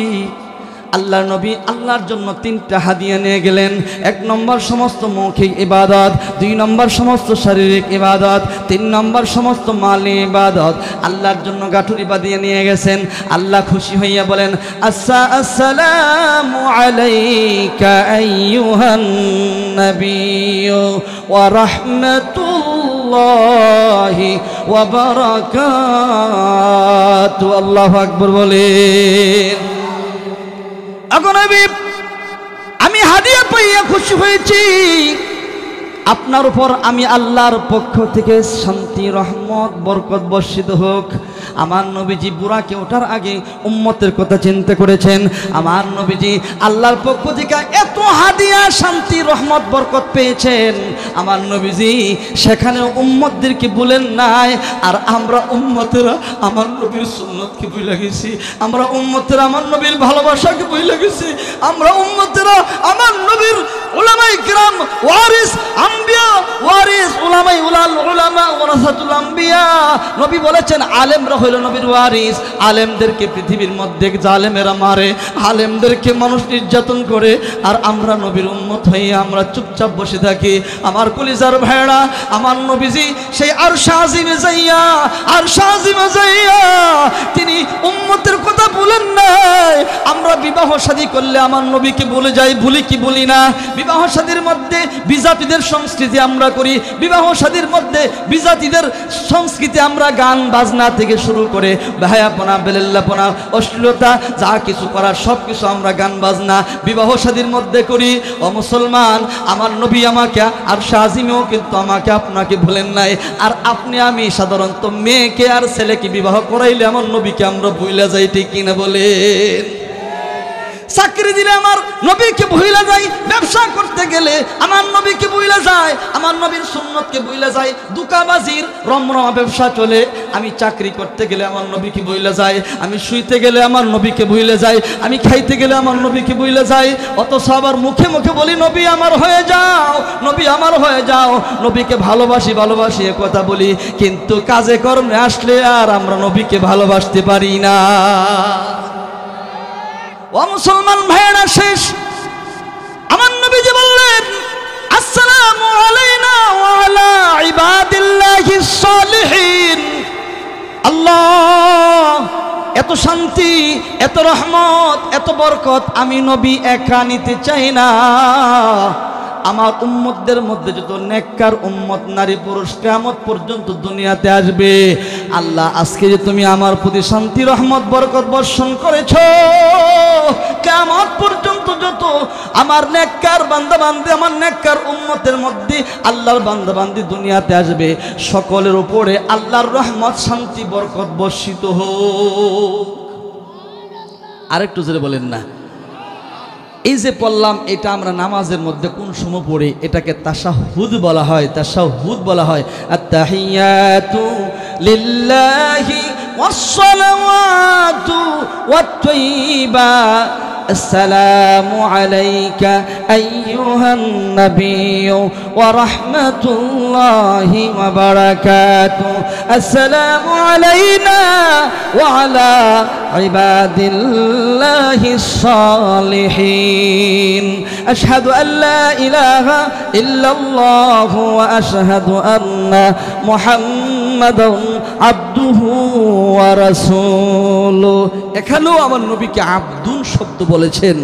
আল্লাহর নবী আল্লাহর জন্য 3টা হাদিয়া নিয়ে গেলেন। 1 নম্বর সমস্ত মৌখিক ইবাদত, 2 নম্বর সমস্ত শারীরিক ইবাদত, 3 নম্বর সমস্ত মালি ইবাদত আল্লাহর জন্য গাঠুরি বাঁধিয়ে নিয়ে গেছেন। আল্লাহ খুশি হইয়া বলেন, আসসালামু আলাইকা আইয়ুহান নাবিয়্যু ওয়া রাহমাতুল্লাহি ওয়া বারাকাতুহু। আল্লাহু আকবার বলেন। এখন আমি হাদিয়া পাইয়া খুশি হয়েছি। আপনার উপর আমি আল্লাহর পক্ষ থেকে শান্তি, রহমত, বরকত বর্ষিত হোক। আমার নবীজি বুরাকে ওঠার আগে উম্মতের কথা চিন্তা করেছেন। আমার নবীজি আল্লাহর পক্ষ থেকে এত হাদিয়া, শান্তি, রহমত, বরকত পেয়েছেন। আমার নবীজি সেখানে উম্মতদেরকে বলেন নাই। আর আমরা উম্মতেরা আমার নবীর সুন্নতকে ভুলে গেছি। আমরা উম্মতেরা আমার নবীর ভালোবাসাকে ভুলে গেছি। আমরা উম্মতেরা আমার নবীর উলামায়ে কিরাম ওয়ারিস আম্বিয়া, ওয়ারিস উলামায়ে উলামা ওয়ারাসাতুল আম্বিয়া। নবী বলেছেন আলেমরা হইল নবীর ওয়ারিস। আলেমদেরকে পৃথিবীর মধ্যে জালেমেরা মারে, আলেমদেরকে মানুষ নির্যাতন করে, আর আমরা নবীর উম্মত হয়ে আমরা চুপচাপ বসে থাকি। আমার কলিজার ভাইরা, আমার নবীজি সেই আরশে আজিমে যাইয়া, আরশে আজিমে যাইয়া তিনি উম্মতের কথা বলেন নাই। আমরা বিবাহ শাদী করলে আমার নবীকে বলে যাই, ভুলি কি বলি না? বিবাহ শাদীর মধ্যে বিজাতিদের সংস্কৃতি আমরা করি। বিবাহ শাদীর মধ্যে বিজাতিদের সংস্কৃতি আমরা গান বাজনা থেকে শুরু করে ভায়াপনা, বেলেল্লাপনা, অশ্লীলতা যা কিছু করার সব কিছু আমরা গান বাজনা বিবাহ শাদীর মধ্যে করি। ও মুসলমান, আমার নবী আমাকে আর শাহিমেও কিন্তু আমাকে আপনাকে ভুলেন নাই। আর আপনি আমি সাধারণত মেয়েকে আর ছেলেকে বিবাহ করাইলে আমার নবীকে আমরা ভুলে যাই, ঠিক কিনা বলেন? চাকরি দিলে আমার নবীকে ভুলে যাই, ব্যবসা করতে গেলে আমার নবীকে ভুলে যায়, আমার নবীর সুন্নতকে ভুলে যায়। দুকাবাজির রমরমা ব্যবসা চলে, আমি চাকরি করতে গেলে আমার নবীকে ভুলে যায়, আমি শুইতে গেলে আমার নবীকে ভুলে যায়, আমি খাইতে গেলে আমার নবীকে ভুলে যায়। অথচ আবার মুখে মুখে বলি নবী আমার হয়ে যাও, নবী আমার হয়ে যাও, নবীকে ভালোবাসি ভালোবাসি এ কথা বলি, কিন্তু কাজে কর্মে আসলে আর আমরা নবীকে ভালোবাসতে পারি না। ও মুসলমান ভাইয়েরা, শেষ আমার নবীজি বললেন শান্তি, এত রহমত, এত বরকত আমি নবী একা নিতে চাই না। আমার উম্মতদের মধ্যে যত নেককার উম্মত নারী পুরুষ কিয়ামত পর্যন্ত দুনিয়াতে আসবে, আল্লাহ আজকে যে তুমি আমার প্রতি শান্তি রহমত বরকত বর্ষণ করেছো, কিয়ামত পর্যন্ত যত আমার নেককার বান্দাবান্দি, আমার নেককার উম্মতের মধ্যে আল্লাহর বান্দাবান্দি দুনিয়াতে আসবে, সকলের উপরে আল্লাহর রহমত শান্তি বরকত বর্ষিত হোক। আরেকটু জোরে বলেন না। এই যে পড়লাম এটা আমরা নামাজের মধ্যে কোন সময় পড়ি? এটাকে তাশাহুদ বলা হয়, তাশাহুদ বলা হয়। আত-তাহিয়াতু লিল্লাহি ওয়াস-সালাওয়াতু ওয়াত-তাইয়্যিবা, আসসালামু আলাইকা আইয়ুহান নাবিয়্যু ওয়া রাহমাতুল্লাহি ওয়া বারাকাতুহু, আসসালামু আলাইনা ওয়া আলা ইবাদিল্লাহিস সালিহিন, আশহাদু আল্লা ইলাহা ইল্লাল্লাহু ওয়া আশহাদু আন্না মুহাম্মাদান আবদুহু ওয়া রাসূলুহু। এখানেও আমার নবীকে আব্দুন শব্দ বলেছেন,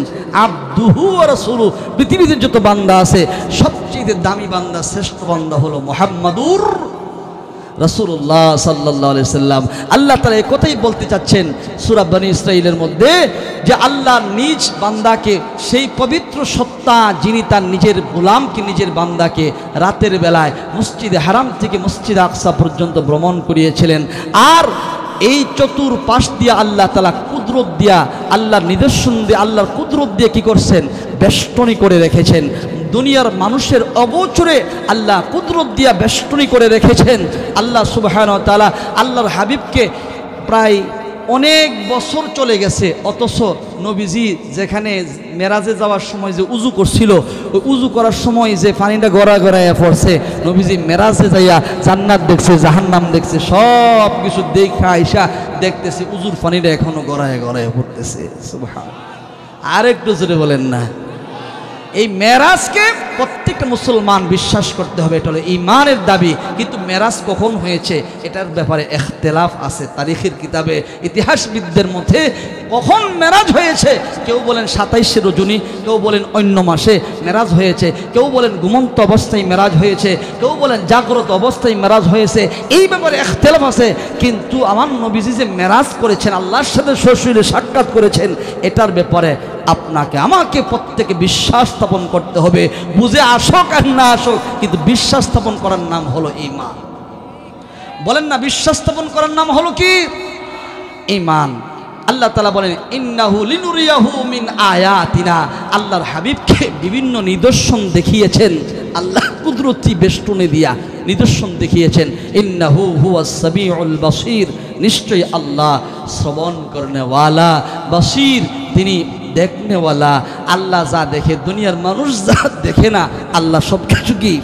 আবদুহু ওয়া রাসূলুহু। পৃথিবীতে যত বান্দা আছে সবচেয়ে দামি বান্দা, শ্রেষ্ঠ বান্দা হলো মুহাম্মাদুর রাসূলুল্লাহ সাল্লাল্লাহু আলাইহি সাল্লাম। আল্লাহ তাআলা এই কথাই বলতে চাচ্ছেন সূরা বনী ইসরাঈলের মধ্যে, যে আল্লাহ নিজ বান্দাকে, সেই পবিত্র সত্তা যিনি তার নিজের গোলামকে, নিজের বান্দাকে রাতের বেলায় মসজিদে হারাম থেকে মসজিদ আকসা পর্যন্ত ভ্রমণ করিয়েছিলেন। আর এই চতুর্পাশ দিয়ে আল্লাহ তাআলা কুদরত দিয়া, আল্লাহর নিদর্শন দিয়ে, আল্লাহর কুদরত দিয়ে কি করছেন? বেষ্টনী করে রেখেছেন। দুনিয়ার মানুষের অগোচরে আল্লাহ কুদরত দিয়া বেষ্টনী করে রেখেছেন। আল্লাহ সুবহানাহু ওয়া তাআলা আল্লাহর হাবিবকে প্রায় অনেক বছর চলে গেছে, অথচ নবীজি যেখানে মেরাজে যাওয়ার সময় যে উজু করছিল, ওই উজু করার সময় যে পানিটা গড়ায় গড়াইয়া পড়ছে, নবীজি মেরাজে যাইয়া জান্নাত দেখছে, জাহান্নাম দেখছে, সব কিছু দেখা আইসা দেখতেছে উজুর পানিটা এখনো গড়ায় গড়াইয়া পড়তেছে। সুবহানাল্লাহ। আর একটু জোরে বলেন না। এই মেরাজকে প্রত্যেকটা মুসলমান বিশ্বাস করতে হবে, এটা হলো ঈমানের দাবি। কিন্তু মেরাজ কখন হয়েছে এটার ব্যাপারে ইখতিলাফ আছে তারিখের কিতাবে, ইতিহাসবিদদের মধ্যে কখন মেরাজ হয়েছে। কেউ বলেন 27শে রজনী, কেউ বলেন অন্য মাসে মেরাজ হয়েছে, কেউ বলেন ঘুমন্ত অবস্থায় মেরাজ হয়েছে, কেউ বলেন জাগ্রত অবস্থায় মেরাজ হয়েছে। এই ব্যাপারে ইখতিলাফ আছে। কিন্তু আমার নবীজি যে মেরাজ করেছেন, আল্লাহর সাথে সরাসরি সাক্ষাৎ করেছেন, এটার ব্যাপারে আপনাকে আমাকে প্রত্যেকে বিশ্বাস স্থাপন করতে হবে। বুঝে আসুক আর না আসুক, কিন্তু বিশ্বাস স্থাপন করার নাম হলো ঈমান। বলেন না, বিশ্বাস স্থাপন করার নাম হলো কি? ঈমান। আল্লাহ তাআলা বলেন, ইন্নাহু লিনুরিয়াহু মিন আয়াতিনা। আল্লাহর হাবিবকে বিভিন্ন নিদর্শন দেখিয়েছেন, আল্লাহ কুদরতি বেষ্টনী দিয়া নিদর্শন দেখিয়েছেন। ইন্নাহু হুয়াস সামিউল বাসীর, নিশ্চয়ই আল্লাহ শ্রবণ করনেওয়ালা, বাসীর তিনি দেখনেওয়ালা। আল্লাহ যা দেখে, দুনিয়ার মানুষ যা দেখে না, আল্লাহ সব কিছু কি?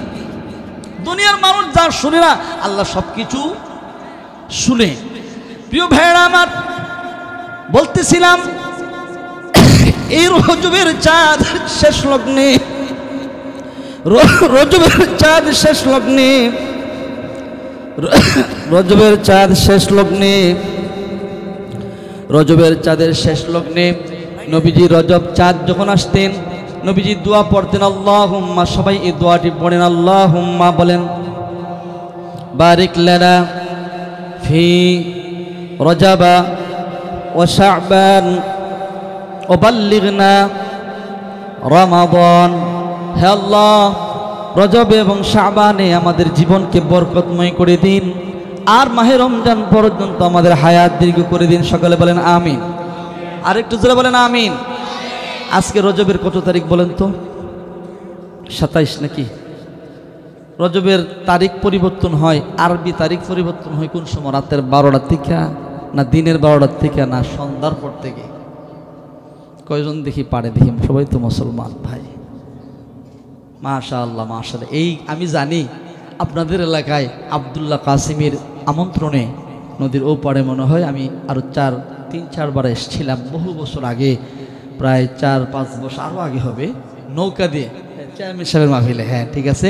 দুনিয়ার মানুষ যা শুনে না, আল্লাহ সব কিছু শুনে। প্রিয় ভাইরা আমার, বলতেছিলাম এই রজবের চাঁদ শেষ লগ্নে, রজবের চাঁদ শেষ লগ্নে, রজবের চাঁদ শেষ লগ্নে, রজবের চাঁদের শেষ লগ্নে নবীজি রজব চাঁদ যখন আসতেন, নবীজি দোয়া পড়তেন আল্লাহুম্মা। সবাই এই দোয়াটি পড়েন, আল্লাহুম্মা বলেন, বারিক লানা ফি রজবা ওয়া শাবান ওয়া বাল্লিগনা রমাদান। হে আল্লাহ, রজব এবং শাবানে আমাদের জীবনকে বরকতময় করে দিন, আর মাহে রমজান পর্যন্ত আমাদের হায়াত দীর্ঘ করে দিন। সকলে বলেন আমিন। আরেকটু জোরে বলেন আমিন। আজকে রজবের কত তারিখ বলেন তো? 27 নাকি? রজবের তারিখ পরিবর্তন হয়, আরবি তারিখ পরিবর্তন হয় কোন সময়? রাতের 12টার থেকে, না দিনের 12টার থেকে, না সন্ধ্যার পর থেকে? কয়জন দেখি পারে? দেখি সবাই তো মুসলমান ভাই। মাশাআল্লাহ, মাশাআল্লাহ। এই আমি জানি আপনাদের এলাকায় আব্দুল্লাহ কাসিমের আমন্ত্রণে নদীর ও পাড়ে মনে হয় আমি আরও 3-4 বার এসেছিলাম বহু বছর আগে, প্রায় 4-5 বছর আরও আগে হবে, নৌকা দিয়ে চেয়ারম্যান সাহেবের মাহফিলে। হ্যাঁ ঠিক আছে,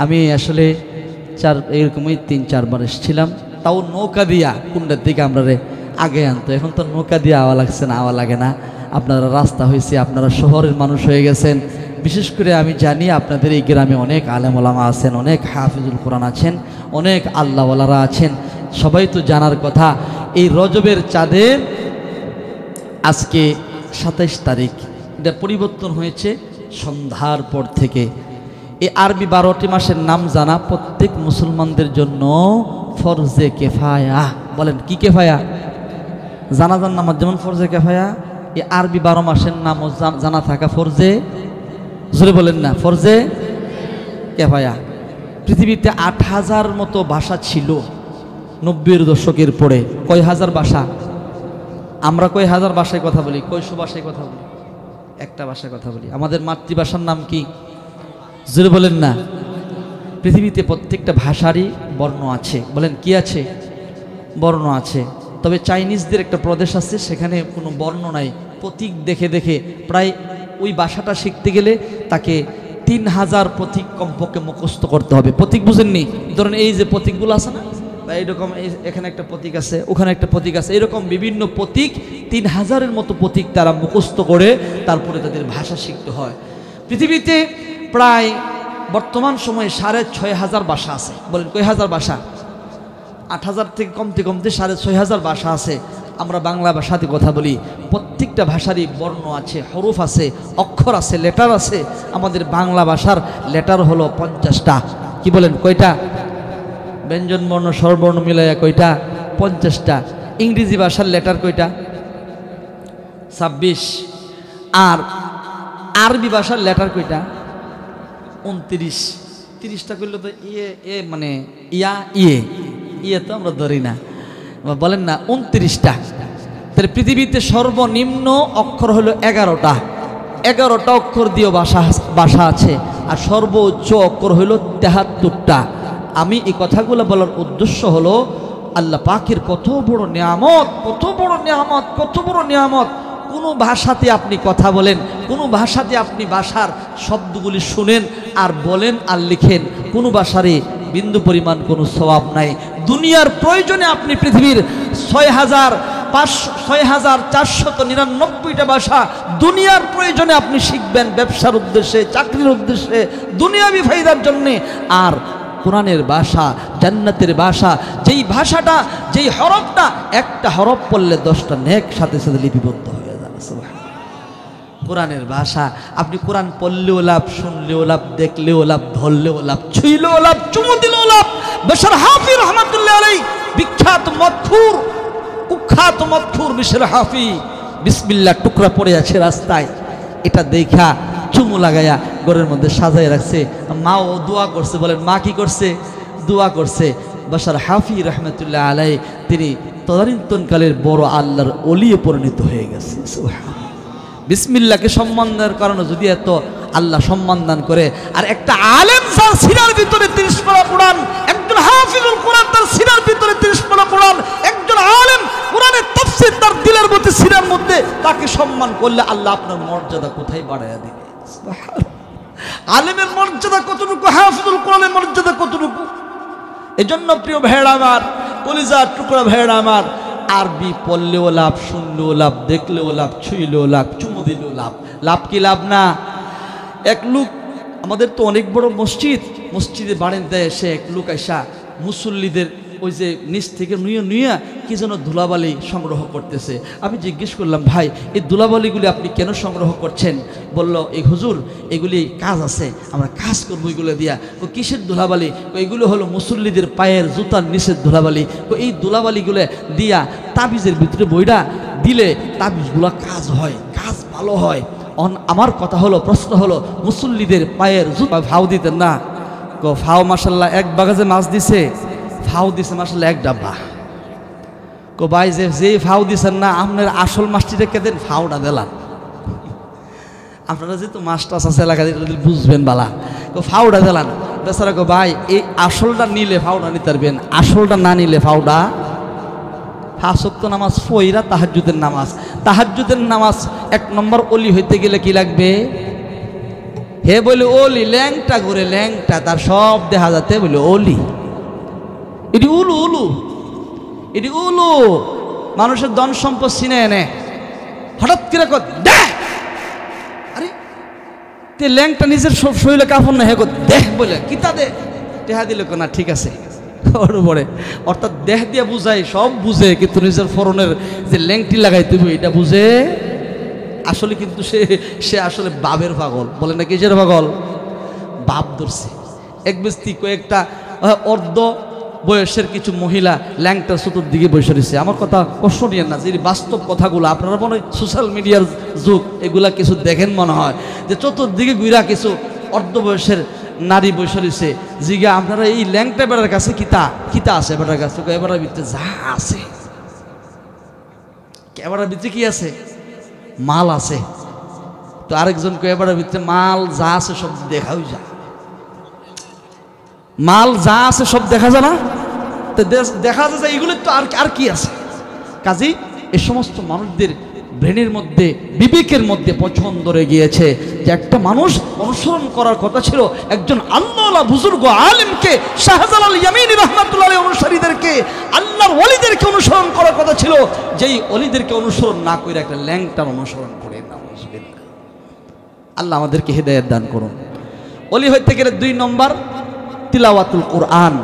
আমি আসলে এরকমই 3-4 বার এসেছিলাম, তাও নৌকা দিয়া কুন্ডার দিকে আমরা আগে আনতো, এখন তো নৌকা দিয়ে আওয়া লাগছে না, আওয়া লাগে না। আপনারা রাস্তা হয়েছে, আপনারা শহরের মানুষ হয়ে গেছেন। বিশেষ করে আমি জানি আপনাদের এই গ্রামে অনেক আলেম ওলামা আছেন, অনেক হাফিজুল কোরআন আছেন, অনেক আল্লাহওয়ালারা আছেন। সবাই তো জানার কথা, এই রজবের চাঁদের আজকে 27 তারিখ, এটা পরিবর্তন হয়েছে সন্ধ্যার পর থেকে। এই আরবি 12টি মাসের নাম জানা প্রত্যেক মুসলমানদের জন্য ফরজে কেফায়া। বলেন কি কেফায়া? জানাজান নামাজ যেমন ফরজে কেফায়া, এই আরবি 12 মাসের নামও জানা থাকা ফরজে, জোরে বলেন না, ফরজে কেফায়া। পৃথিবীতে 8,000 মতো ভাষা ছিল 90-এর দশকের পরে। কয় হাজার ভাষা? আমরা কয় হাজার ভাষায় কথা বলি, কয়শো ভাষায় কথা বলি, একটা ভাষায় কথা বলি। আমাদের মাতৃভাষার নাম কি? জোরে বলেন না। পৃথিবীতে প্রত্যেকটা ভাষারই বর্ণ আছে। বলেন কি আছে? বর্ণ আছে। তবে চাইনিজদের একটা প্রদেশ আছে, সেখানে কোনো বর্ণ নাই, প্রতীক দেখে দেখে প্রায় ওই ভাষাটা শিখতে গেলে তাকে 3000 প্রতীক কমপক্ষে মুখস্থ করতে হবে। প্রতীক বুঝেননি? ধরেন এই যে প্রতীকগুলো আছে না, বা এইরকম এখানে একটা প্রতীক আছে, ওখানে একটা প্রতীক আছে, এরকম বিভিন্ন প্রতীক 3000-এর মতো প্রতীক তারা মুখস্থ করে তারপরে তাদের ভাষা শিখতে হয়। পৃথিবীতে প্রায় বর্তমান সময়ে 6500 ভাষা আছে। বলেন কয় হাজার ভাষা? 8000 থেকে কমতে কমতে 6500 ভাষা আছে। আমরা বাংলা ভাষাতে কথা বলি, প্রত্যেকটা ভাষারই বর্ণ আছে, হরফ আছে, অক্ষর আছে, লেটার আছে। আমাদের বাংলা ভাষার লেটার হলো 50টা। কি বলেন কয়টা? ব্যঞ্জন বর্ণ স্বরবর্ণ মিলাইয়া কয়টা? 50টা। ইংরেজি ভাষার লেটার কয়টা? 26। আর আরবি ভাষার লেটার কয়টা? 29। 30টা করলে তো ইয়ে মানে ইয়ে তো আমরা ধরি না, বলেন না 29টা। তাহলে পৃথিবীতে সর্বনিম্ন অক্ষর হলো 11টা। 11টা অক্ষর দিয়ে ভাষা আছে, আর সর্বোচ্চ অক্ষর হলো 73টা। আমি এই কথাগুলো বলার উদ্দেশ্য হলো আল্লাহ পাকের কত বড় নিয়ামত, কত বড় নিয়ামত, কত বড় নিয়ামত। কোনো ভাষাতে আপনি কথা বলেন, কোনো ভাষাতে আপনি ভাষার শব্দগুলি শুনেন আর বলেন আর লিখেন, কোনো ভাষারই বিন্দু পরিমাণ কোনো সওয়াব নাই। দুনিয়ার প্রয়োজনে আপনি পৃথিবীর 6499টা ভাষা দুনিয়ার প্রয়োজনে আপনি শিখবেন, ব্যবসার উদ্দেশ্যে, চাকরির উদ্দেশ্যে, দুনিয়াবি ফায়দার জন্যে। আর কোরআনের ভাষা, জান্নাতের ভাষা, যেই ভাষাটা, যেই হরফটা, একটা হরফ পড়লে 10টা নেক সাথে সাথে লিপিবদ্ধ হয়ে যাবে। কোরআনের ভাষা, আপনি কোরআন পড়লেও লাভ, শুনলেও লাভ, দেখলেও লাভ, ধরলেও লাভ, ছুঁইলেও লাভ, চুমু দিলেও লাভ। বশর হাফি রহমাতুল্লাহ আলাইহি, বিখ্যাত মদখুর, কুখ্যাত মদখুর বশর হাফি, বিসমিল্লাহ টুকরা পড়ে আছে রাস্তায়, এটা দেখা চুমু লাগাইয়া ঘরের মধ্যে সাজায় রাখছে। মাও দোয়া করছে। বলেন মা কি করছে? দোয়া করছে। বশর হাফি রহমাতুল্লাহ আলাইহি তিনি তদানীন্তনকালের বড় আল্লাহর ওলিয়ে পরিণত হয়ে গেছে। সুবহানাল্লাহ। বিসমিল্লাহকে সম্মান দেওয়ার কারণে যদি এত আল্লাহ সম্মান দান করে, আর একটা আলেম যার সিনার ভিতরে 30 পারা কোরআন, একজন হাফিজুল কোরআন তার সিনার ভিতরে 30 পারা কোরআন, একজন আলেম কোরআনের তাফসীর তার দিলের মধ্যে, সিনার মধ্যে, তাকে সম্মান করলে আল্লাহ আপনার মর্যাদা কোথায় বাড়ায়া দিবে। আলেমের মর্যাদা কতটুকু, হাফিজুল কোরআনের মর্যাদা কতটুকু। এজন্য প্রিয় ভাইয়েরা আমার, কলিজার টুকরা ভাইয়েরা আমার, আরবি পড়লেও লাভ, শুনলেও লাভ, দেখলেও লাভ, ছুঁইলেও লাভ, চুমু দিলেও লাভ। লাভ কি লাভ না? এক লোক, আমাদের তো অনেক বড় মসজিদ, মসজিদে বারান্দায় এসে এক লোক আইসা মুসল্লিদের ওই যে নিচ থেকে নুইয়া কি যেন ধুলাবালি সংগ্রহ করতেছে। আমি জিজ্ঞেস করলাম, ভাই এই ধুলাবালিগুলি আপনি কেন সংগ্রহ করছেন? বলল, এই হুজুর এগুলি কাজ আছে, আমরা কাজ করবো এগুলো দিয়া। কিসের ধুলাবালি? এগুলো হলো মুসল্লিদের পায়ের জুতার নিচের ধুলাবালি। এই ধুলাবালিগুলো দিয়া তাবিজের ভিতরে বইটা দিলে তাবিজগুলো কাজ হয়, কাজ ভালো হয়। আমার কথা হলো, প্রশ্ন হলো, মুসল্লিদের পায়ের জুতা ভাও দিতেন না? ফাও মাশাল্লাহ এক বাগাজে মাছ দিছে, ফাও দিছে মাশাল্লাহ এক ডাব্বা। ভাই যে ফাও দিছেন না, আপনার আসল মাছটি রেখে দেন, ফাওটা দিলাম। আপনারা যেহেতু মাছ টাছ আছে এলাকায় বুঝবেন বালা, ফাওটা দিলাম। বেচারা ভাই এই আসলটা নিলে ফাওটা নিতে পারবেন, আসলটা না নিলে ফাওটা। 5 ওয়াক্ত নামাজ পড়া তাহাজ্জুদের নামাজ। তাহাজ্জুদের নামাজ 1 নম্বর ওলি হইতে গেলে কি লাগবে? হে বলে ওলি, ল্যাংটা ঘুরে ল্যাংটা, তার সব দেখা যাতে বলে ওলি। এটি উলু, উলু, এটি উলু। মানুষের ধন সম্পদ ছিনে এনে হঠাৎ করে দেখ, আরে তে ল্যাংটা নিজের সব শরীরে কাপড় না হে দেখ বলে কিতা দে টেহা দিল না, ঠিক আছে ওর উপরে, অর্থাৎ দেহ দিয়ে বুঝাই, সব বুঝে কিন্তু নিজের ফরনের যে ল্যাংটি লাগাই তুমি এটা বুঝে। আসলে কিন্তু সে আসলে বাবের পাগল, বলে না কিসের পাগল, বাপ ধরছে। এক ব্যক্তি কয়েকটা অর্ধ বয়সের কিছু মহিলা ল্যাংটার চতুর্দিকে বসে রয়েছে। আমার কথা কষ্ট নিয়েন না, যে বাস্তব কথাগুলো আপনারা মনে হয় সোশ্যাল মিডিয়ার যুগ, এগুলা কিছু দেখেন মনে হয় যে চতুর্দিকে গুইরা কিছু অর্ধ বয়সের নারী বসে রয়েছে। জিগা আপনারা এই ল্যাংটা বেড়ার কাছে কিতা আছে বেড়ার কাছে, এবারের ভিতরে যা আছে, এবারের ভিতরে কি আছে, মাল আছে। তো আরেকজন এবারের ভিতরে মাল যা আছে সব দেখাও যা, মাল যা আছে সব দেখা যায় না, তো দেখা যায় এগুলো তো আর কি আছে। কাজী এই সমস্ত মানুষদের ব্রেনের মধ্যে, বিবেকের মধ্যে পছন্দ রয়ে গিয়েছে যে একটা মানুষ অনুসরণ করার কথা ছিল একজন আল্লাহ বুজুর্গ আলেমকে, শাহজালাল ইয়ামিনী রাহমাতুল্লাহ আলাইহি অনুসারীদেরকে, আল্লাহর ওলিদেরকে অনুসরণ করার কথা ছিল, যেই ওলিদেরকে অনুসরণ না করে একটা ল্যাংটার অনুসরণ করে। আল্লাহ আমাদেরকে হেদায়েত দান করুন। ওলি হইতে গেলে 2 নম্বর তিলাওয়াতুল কোরআন,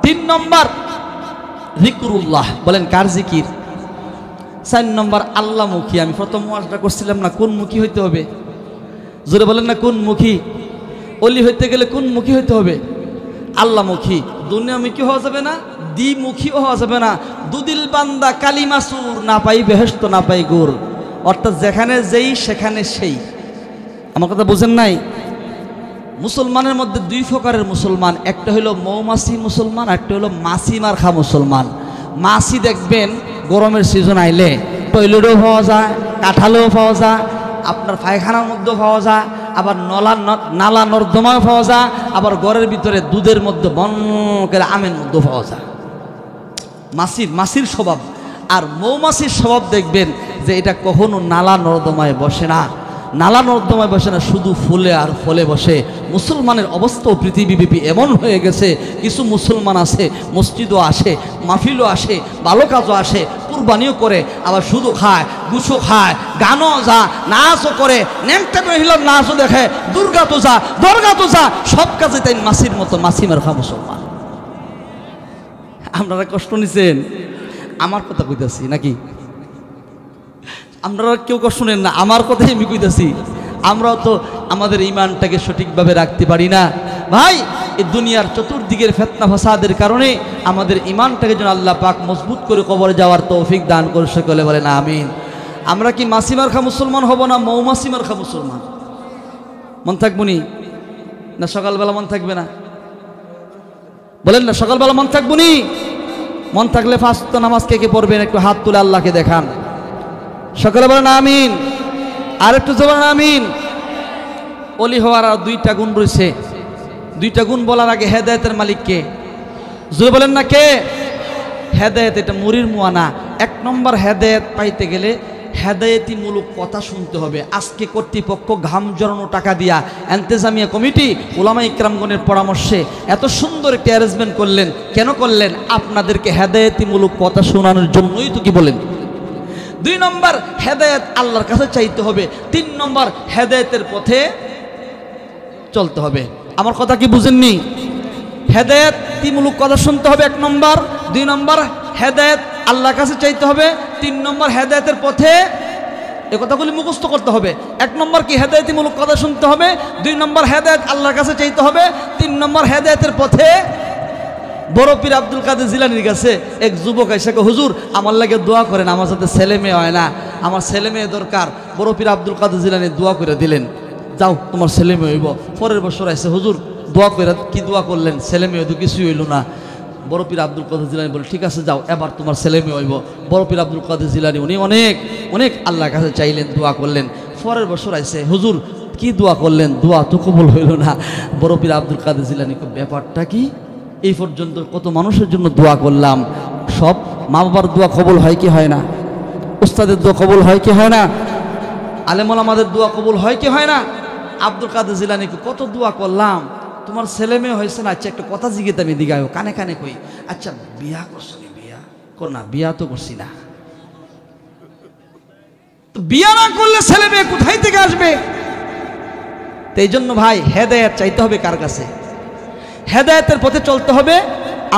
3 নম্বর যিকরুল্লাহ, বলেন কার জিকির, 4 নম্বর আল্লাহমুখী। আমি প্রথম ওয়াজটা করছিলাম না, কোন মুখী হইতে হবে, জোরে বলেন না কোন মুখী। ওলি হইতে গেলে কোন মুখী হইতে হবে, আল্লাহমুখী। দুনিয়ামুখী হওয়া যাবে না, দ্বিমুখীও হওয়া যাবে না। দুদিল বান্দা কালিমাসুর, না পাই বেহেশত না পাই গুর, অর্থাৎ যেখানে যেই সেখানে সেই। আমার কথা বুঝেন নাই? মুসলমানের মধ্যে 2 প্রকারের মুসলমান, একটা হলো মৌমাছি মুসলমান, একটা হলো মাছি মারখা মুসলমান। মাছি দেখবেন গরমের সিজন আইলে টয়লেটও পাওয়া যায়, কাঁঠালেও পাওয়া যায়, আপনার পায়খানার মধ্যেও পাওয়া যায়, আবার নালা নর্দমাও পাওয়া যায়, আবার ঘরের ভিতরে দুধের মধ্যে বন করে আমের মধ্যেও পাওয়া যায়। মাছির স্বভাব। আর মৌমাছির স্বভাব দেখবেন যে এটা কখনো নালা নর্দমায় বসে না, নালা নর্দমায় বসে না, শুধু ফুলে আর ফলে বসে। মুসলমানের অবস্থাও পৃথিবীব্যাপী এমন হয়ে গেছে, কিছু মুসলমান আছে মসজিদও আসে, মাহফিলও আসে, ভালো কাজও আসে, কুরবানিও করে, আবার শুধু খায়, গুছো খায়, গানও যা, নাচও করে, ন্যাংটা মহিলার নাচও দেখে, দুর্গা তো যা, দরগা তো যা, সব কাজে তাই মাছির মতো মাছি মারখা মুসলমান। আপনারা কষ্ট নিছেন, আমার কথা কইতাছি নাকি? আপনারা কেউ কষ্ট নেন না, আমার কথাই আমি কইতাছি। আমরাও তো আমাদের ইমানটাকে সঠিকভাবে রাখতে পারি না ভাই। এই দুনিয়ার চতুর্দিকের ফিতনা ফাসাদের কারণে আমাদের ইমানটাকে যেন আল্লাহ পাক মজবুত করে কবরে যাওয়ার তৌফিক দান করে, সকলে বলেন আমিন। আমরা কি মাছি মারখা মুসলমান হব না মৌমাছি মারখা মুসলমান? মন থাকবনি না সকালবেলা মন থাকবে না? বলেন না সকালবেলা মন থাকবনি? মন থাকলে 5 ওয়াক্ত নামাজ কে কে পড়বেন একটু হাত তুলে আল্লাহকে দেখান, সকলে বলেন আমিন। আর একটু জোরে আমিন। ওলি হওয়ার আর 2টা গুণ রয়েছে। 2টা গুণ বলার আগে হেদায়েতের মালিক কে? জোরে বলেন না কে? হেদায়েত এটা মুরির মুয়ানা। 1 নম্বর হেদায়েত পাইতে গেলে হেদায়েতিমূলক কথা শুনতে হবে। আজকে কর্তৃপক্ষ ঘাম জড়ানো টাকা দিয়া এন্তেজামিয়া কমিটি উলামা ইকরামগণের পরামর্শে এত সুন্দর একটা অ্যারেঞ্জমেন্ট করলেন। কেন করলেন? আপনাদেরকে হেদায়েতিমূলক কথা শোনানোর জন্যই তো, কি বলেন? 2 নম্বর হেদায়েত আল্লাহর কাছে চাইতে হবে। 3 নম্বর হেদায়েতের পথে চলতে হবে। আমার কথা কি বুঝেননি? হেদায়েতিমূলক কথা শুনতে হবে 1 নম্বর, 2 নম্বর হেদায়েত আল্লাহর কাছে চাইতে হবে, 3 নম্বর হেদায়েতের পথে, এই কথাগুলি মুখস্থ করতে হবে। 1 নম্বর কি হেদায়েতিমূলক কথা শুনতে হবে, 2 নম্বর হেদায়েত আল্লাহর কাছে চাইতে হবে, 3 নম্বর হেদায়েতের পথে। বড় পীর আব্দুল কাদের জিলানীর কাছে এক যুবক এসে কয়, হুজুর আমার লাগে দোয়া করেন, আমার সাথে ছেলে মেয়ে হয় না, আমার ছেলে মেয়ে দরকার। বড় পীর আব্দুল কাদের জিলানী দোয়া করে দিলেন, যাও তোমার ছেলে মেয়ে হইব। পরের বছর আসে, হুজুর দোয়া করে, কি দোয়া করলেন? ছেলে মেয়ে তো কিছুই হইল না। বড় পীর আব্দুল কাদের জিলানী বলে, ঠিক আছে যাও, এবার তোমার ছেলে মেয়ে হইব। বড় পীর আব্দুল কাদের জিলানী উনি অনেক অনেক আল্লাহর কাছে চাইলেন, দোয়া করলেন। পরের বছর আসে, হুজুর কি দোয়া করলেন? দোয়া তো কবুল হইল না। বড় পীর আব্দুল কাদের জিলানী ব্যাপারটা কি? এই পর্যন্ত কত মানুষের জন্য দোয়া করলাম, সব মা বাবার দোয়া কবুল হয় কি হয় না? উস্তাদের দোয়া কবুল হয় কি হয় না? আলেম ওলামাদের দোয়া কবুল হয় কি হয় না? আব্দুল কাদের জিলানীকে কত দোয়া করলাম, তোমার ছেলে মেয়ে হয়েছে না? আচ্ছা একটা কথা জিজ্ঞেস আমি দিঘায় কানে কানে কই, আচ্ছা বিয়া করছো নি? বিয়া কর না? বিয়া তো করছি না। তো বিয়ে না করলে ছেলে মেয়ে কোথায় থেকে আসবে? তো এই জন্য ভাই হেদায়েত চাইতে হবে কার কাছে? হেদায়েতের পথে চলতে হবে।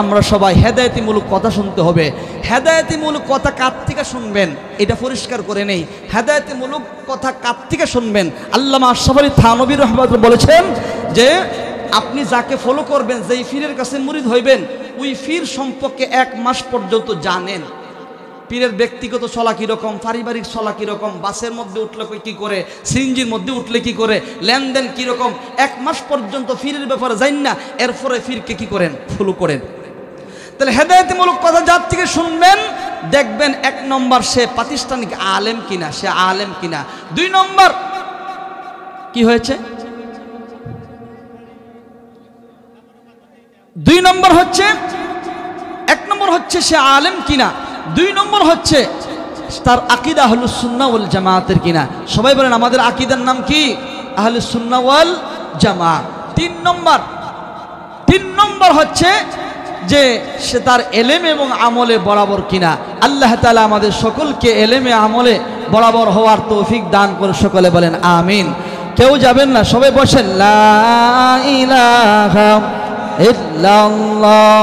আমরা সবাই হেদায়েতিমূলক কথা শুনতে হবে। হেদায়েতিমূলক কথা কার থেকে শুনবেন এটা পরিষ্কার করে নেই। হেদায়েতিমূলক কথা কার থেকে শুনবেন? আল্লামা আশরাফ আলী থানভী রাহমাতুল্লাহ বলেছেন যে আপনি যাকে ফলো করবেন, যেই পীরের কাছে মুরিদ হইবেন, ওই পীর সম্পর্কে 1 মাস পর্যন্ত জানেন। পীরের ব্যক্তিগত চলা কীরকম, পারিবারিক চলা কীরকম, বাসের মধ্যে উঠলে কী করে, সিএনজির মধ্যে উঠলে কী করে, লেনদেন কীরকম, 1 মাস পর্যন্ত পীরের ব্যাপারে জানেন না, এরপরে পীরকে কী করেন, ফলো করেন। তাহলে হেদায়েতমূলক কথা যার থেকে শুনবেন দেখবেন 1 নম্বর সে প্রাতিষ্ঠানিক আলেম কিনা, সে আলেম কিনা। 2 নম্বর কি হয়েছে, 2 নম্বর হচ্ছে, 1 নম্বর হচ্ছে সে আলেম কিনা, 2 নম্বর হচ্ছে তার আকীদা আহলুস সুন্নাহ ওয়াল জামাতের কিনা। সবাই বলেন আমাদের আকীদার নাম কি? আহলুস সুন্নাহ ওয়াল জামাত। 3 নম্বর হচ্ছে যে সে তার এলেম এবং আমলে বরাবর কিনা। আল্লাহ তাআলা আমাদের সকলকে এলেমে আমলে বরাবর হওয়ার তৌফিক দান করে। সকলে বলেন আমিন। কেউ যাবেন না, সবাই বসেন। লা ইলাহা ইল্লাল্লাহ